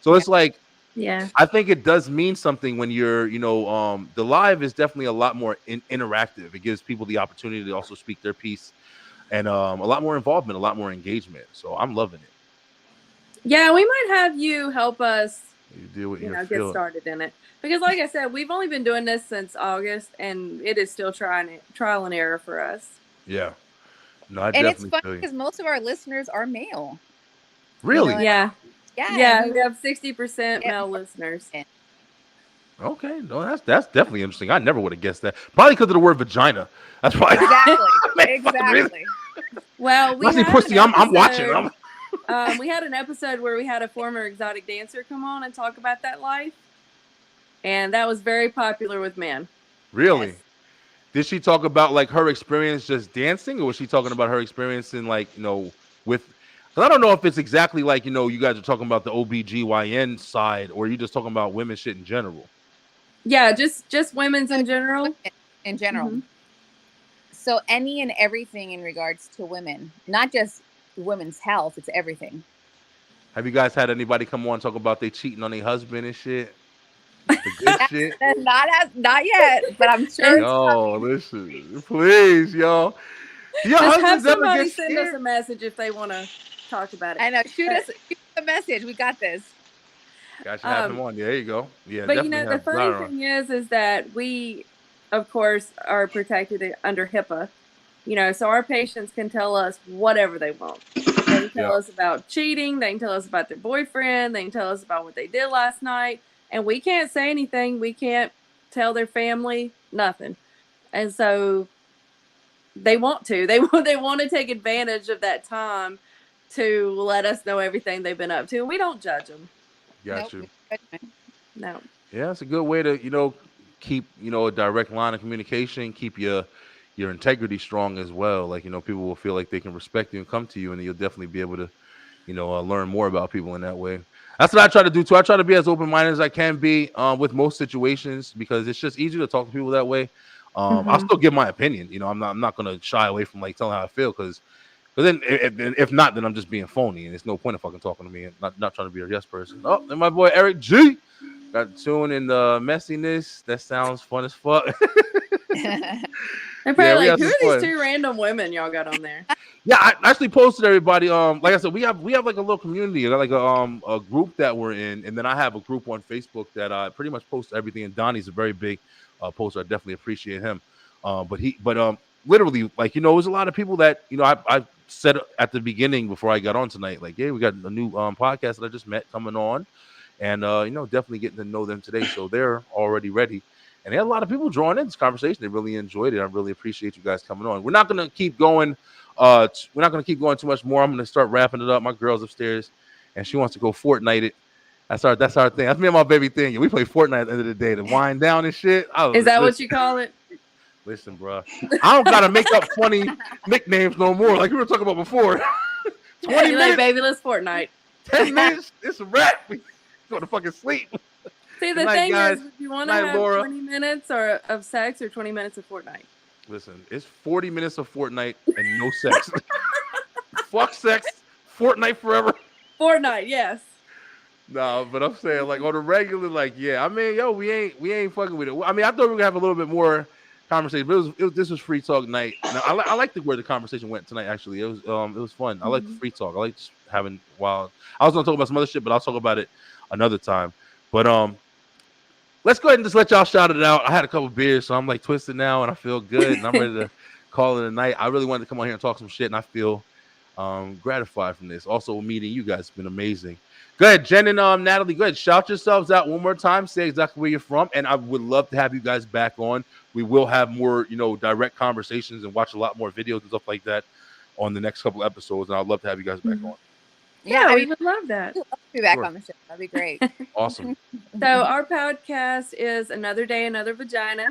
Speaker 2: So it's like, I think it does mean something when you're, the live is definitely a lot more interactive. It gives people the opportunity to also speak their piece. And a lot more involvement, a lot more engagement. So I'm loving it.
Speaker 11: Yeah, we might have you help us
Speaker 2: get
Speaker 11: started in it. Because like I said, we've only been doing this since August, and it is still trial and error for us.
Speaker 2: Yeah. No,
Speaker 13: and it's funny because most of our listeners are male.
Speaker 2: Really?
Speaker 11: Yeah. We have 60% male listeners.
Speaker 2: Okay, no, that's definitely interesting. I never would have guessed that. Probably because of the word vagina. That's why.
Speaker 13: Exactly.
Speaker 11: Well, we had
Speaker 2: pussy. I'm watching.
Speaker 11: We had an episode where we had a former exotic dancer come on and talk about that life, and that was very popular with men.
Speaker 2: Really?
Speaker 11: Yes.
Speaker 2: Did she talk about like her experience just dancing, or was she talking about her experience in like with? Because I don't know if it's exactly like you guys are talking about the OBGYN side, or you just talking about women shit in general.
Speaker 11: Yeah, just women's in general.
Speaker 13: In general. Mm-hmm. So any and everything in regards to women, not just women's health, it's everything.
Speaker 2: Have you guys had anybody come on and talk about they cheating on their husband and shit? The good shit?
Speaker 13: Not yet, but I'm sure.
Speaker 2: Yo, listen, please, y'all.
Speaker 11: Just have somebody send us a message if they want to talk about it.
Speaker 13: I know. Shoot us a message. We got this.
Speaker 2: Got you have him on. There you go. Yeah,
Speaker 11: but the funny thing is that we, of course, are protected under HIPAA. So our patients can tell us whatever they want. They can tell us about cheating. They can tell us about their boyfriend. They can tell us about what they did last night. And we can't say anything. We can't tell their family nothing. And so they want to. They want to take advantage of that time to let us know everything they've been up to. And we don't judge them.
Speaker 2: Got you.
Speaker 11: No.
Speaker 2: Yeah, it's a good way to, keep, a direct line of communication, keep your integrity strong as well. Like, people will feel like they can respect you and come to you, and you'll definitely be able to, learn more about people in that way. That's what I try to do too. I try to be as open-minded as I can be with most situations, because it's just easier to talk to people that way. I'll still give my opinion. I'm not going to shy away from like telling how I feel, because then if not, then I'm just being phony, and there's no point in fucking talking to me and not trying to be a yes person. Oh, and my boy Eric G got tuned in the messiness. That sounds fun as fuck.
Speaker 11: They're probably like, who are these two random women y'all got on there?
Speaker 2: Yeah, I actually posted everybody. Like I said, we have like a little community, like a group that we're in, and then I have a group on Facebook that I pretty much post everything. And Donnie's a very big poster. I definitely appreciate him. But literally, like, there's a lot of people that I said at the beginning before I got on tonight, like, yeah, we got a new podcast that I just met coming on, and definitely getting to know them today. So they're already ready. And they had a lot of people drawing in this conversation. They really enjoyed it. I really appreciate you guys coming on. We're not going to keep going We're not gonna keep going too much more. I'm gonna start wrapping it up. My girl's upstairs, and she wants to go Fortnite it. That's our thing. That's me and my baby thing. We play Fortnite at the end of the day to wind down and shit.
Speaker 11: Is that what you call it?
Speaker 2: Listen, bro. I don't gotta make up funny nicknames no more. Like we were talking about before. 20
Speaker 11: You're
Speaker 2: minutes,
Speaker 11: like, baby, let's Fortnite.
Speaker 2: 10 minutes. It's a wrap. We go to fucking sleep.
Speaker 11: See, the
Speaker 2: Good night,
Speaker 11: thing
Speaker 2: guys.
Speaker 11: is, if you want to
Speaker 2: Good night,
Speaker 11: have
Speaker 2: Laura.
Speaker 11: 20 minutes of sex or 20 minutes of Fortnite.
Speaker 2: Listen, it's 40 minutes of Fortnite and no sex. Fuck sex. Fortnite forever.
Speaker 11: Fortnite, yes.
Speaker 2: No, but I'm saying like on the regular, like yeah. I mean, yo, we ain't fucking with it. I mean, I thought we were gonna have a little bit more conversation, but this was free talk night. Now, I like where the conversation went tonight. Actually, it was fun. I like the free talk. I like just having wild. I was gonna talk about some other shit, but I'll talk about it another time. But let's go ahead and just let y'all shout it out. I had a couple beers, so I'm like twisted now, and I feel good, and I'm ready to call it a night. I really wanted to come on here and talk some shit, and I feel gratified from this. Also, meeting you guys has been amazing. Go ahead, Jen and Natalie. Go ahead, shout yourselves out one more time. Say exactly where you're from, and I would love to have you guys back on. We will have more, direct conversations and watch a lot more videos and stuff like that on the next couple episodes. And I'd love to have you guys back on.
Speaker 11: Yeah, we would love that.
Speaker 13: I'd love to be back on the show. That'd be great.
Speaker 2: Awesome.
Speaker 11: So our podcast is Another Day, Another Vagina.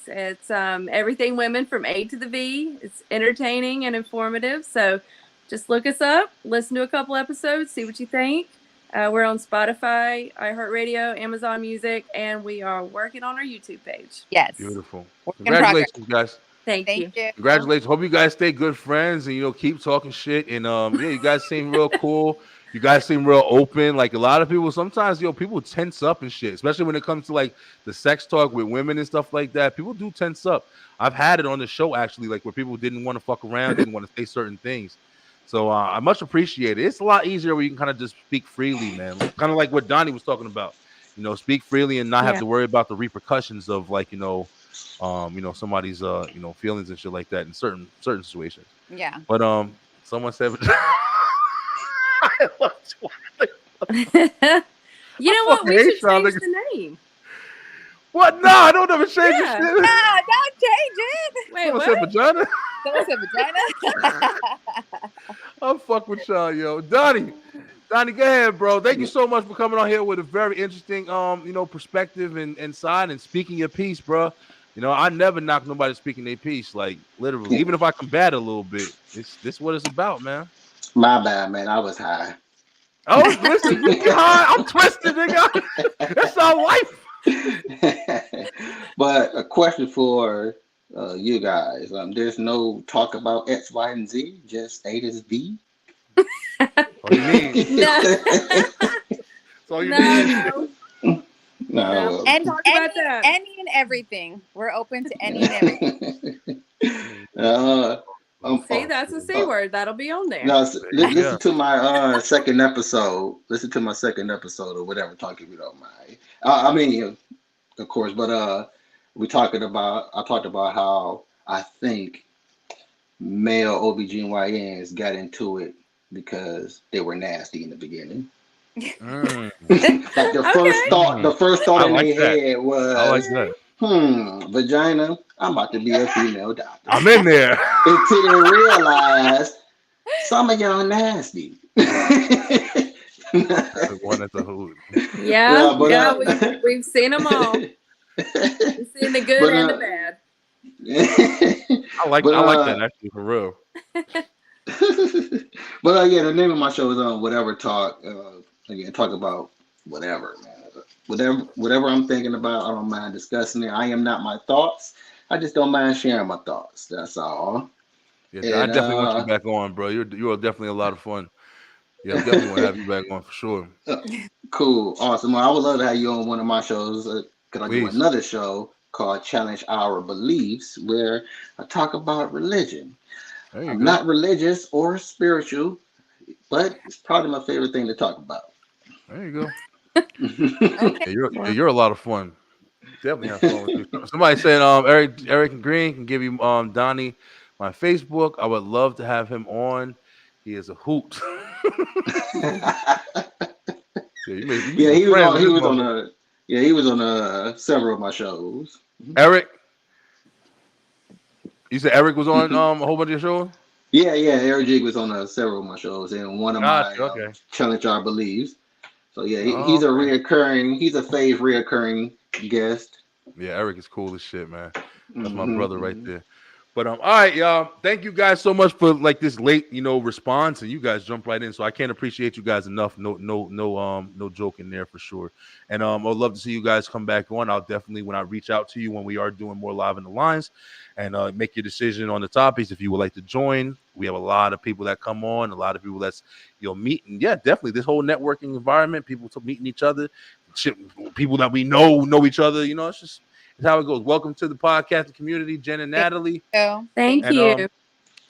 Speaker 11: It's everything women from A to the V. It's entertaining and informative. So just look us up, listen to a couple episodes, see what you think. We're on Spotify, iHeartRadio, Amazon Music, and we are working on our YouTube page.
Speaker 13: Yes.
Speaker 2: Beautiful. Congratulations, guys.
Speaker 11: Thank you.
Speaker 2: Congratulations. Hope you guys stay good friends and, keep talking shit. And, you guys seem real cool. You guys seem real open. Like a lot of people, sometimes, people tense up and shit, especially when it comes to like the sex talk with women and stuff like that. People do tense up. I've had it on the show, actually, like where people didn't want to fuck around, didn't want to say certain things. So I much appreciate it. It's a lot easier where you can kind of just speak freely, man. Kind of like what Donnie was talking about. Speak freely and not have to worry about the repercussions of like, somebody's feelings and shit like that in certain situations.
Speaker 13: Yeah.
Speaker 2: But someone said
Speaker 11: you know what? We should change the name.
Speaker 2: What? No, I don't ever change it.
Speaker 13: No, don't change it.
Speaker 11: Wait,
Speaker 2: Someone said vagina?
Speaker 13: Someone said vagina?
Speaker 2: I'm fuck with y'all, yo. Donnie, go ahead, bro. Thank you so much for coming on here with a very interesting, perspective and side and speaking your piece, bro. I never knock nobody speaking their piece, like literally, even if I combat a little bit. This what it's about, man.
Speaker 17: My bad, man. I was high.
Speaker 2: Oh, listen, you high? I'm twisted, nigga. That's our life.
Speaker 17: But a question for you guys. There's no talk about X, Y, and Z, just A to B.
Speaker 2: What do you mean?
Speaker 11: No.
Speaker 2: So you mean?
Speaker 17: No.
Speaker 13: And
Speaker 11: talk about that.
Speaker 13: Any and everything. We're open to any and everything.
Speaker 11: See, that's a C word. That'll be on there.
Speaker 17: No, listen to my second episode. Listen to my second episode or whatever. Talk if you don't mind. I mean, of course, but I talked about how I think male OBGYNs got into it because they were nasty in the beginning. Like the first thought in their head was,
Speaker 2: I like that.
Speaker 17: Vagina, I'm about to be a female doctor.
Speaker 2: I'm in there.
Speaker 17: Until they realized some of y'all nasty.
Speaker 2: One at the hood.
Speaker 11: Yeah, we've seen them all. We've seen the good and the bad.
Speaker 2: I like that actually, for real.
Speaker 17: But yeah, the name of my show is Whatever Talk. Again, talk about whatever, man. Whatever I'm thinking about, I don't mind discussing it. I am not my thoughts. I just don't mind sharing my thoughts. That's all.
Speaker 2: Yeah, I definitely want you back on, bro. You are definitely a lot of fun. Yeah, I definitely want to have you back on for sure.
Speaker 17: Cool, awesome. Well, I would love to have you on one of my shows. Because I do another show called Challenge Our Beliefs, where I talk about religion. I'm not religious or spiritual, but it's probably my favorite thing to talk about.
Speaker 2: There you go. You're a lot of fun. Definitely have fun with you. Somebody said Eric Green can give you Donnie my Facebook. I would love to have him on. He is a hoot.
Speaker 17: He was on several of my shows.
Speaker 2: Eric? You said Eric was on a whole bunch of your shows?
Speaker 17: Yeah, Eric Jig was on several of my shows and one of my Challenge Our Believes. So yeah, he's a reoccurring. He's a fave reoccurring guest.
Speaker 2: Yeah, Eric is cool as shit, man. That's my brother right there. But all right, y'all. Thank you guys so much for like this late, response, and you guys jump right in. So I can't appreciate you guys enough. No joke in there for sure. And I'd love to see you guys come back on. I'll definitely, when I reach out to you when we are doing more live in the lines, and make your decision on the topics if you would like to join. We have a lot of people that come on, a lot of people that's meeting. Yeah, definitely this whole networking environment, people meeting each other, people that we know each other. It's just. It's how it goes. Welcome to the podcasting community, Jen and Natalie.
Speaker 11: Thank you.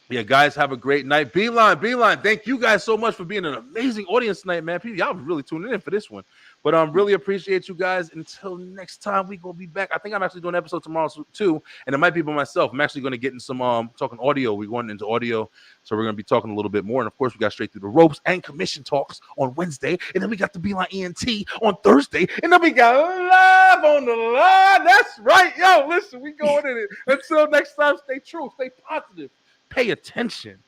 Speaker 2: Yeah, guys, have a great night. Beeline, thank you guys so much for being an amazing audience tonight, man. People, y'all really tuning in for this one. But really appreciate you guys. Until next time, we gonna be back. I think I'm actually doing an episode tomorrow too, and it might be by myself. I'm actually gonna get in some talking audio. We're going into audio, so we're gonna be talking a little bit more. And of course, we got Straight Through the Ropes and commission talks on Wednesday, and then we got the Beeline ENT on Thursday, and then we got live on the line. That's right, yo. Listen, we going in it. Until next time, stay true, stay positive. Pay attention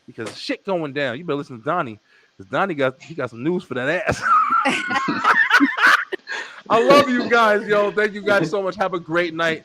Speaker 2: because shit going down. You better listen to Donnie because Donnie got some news for that ass. I love you guys, yo. Thank you guys so much. Have a great night.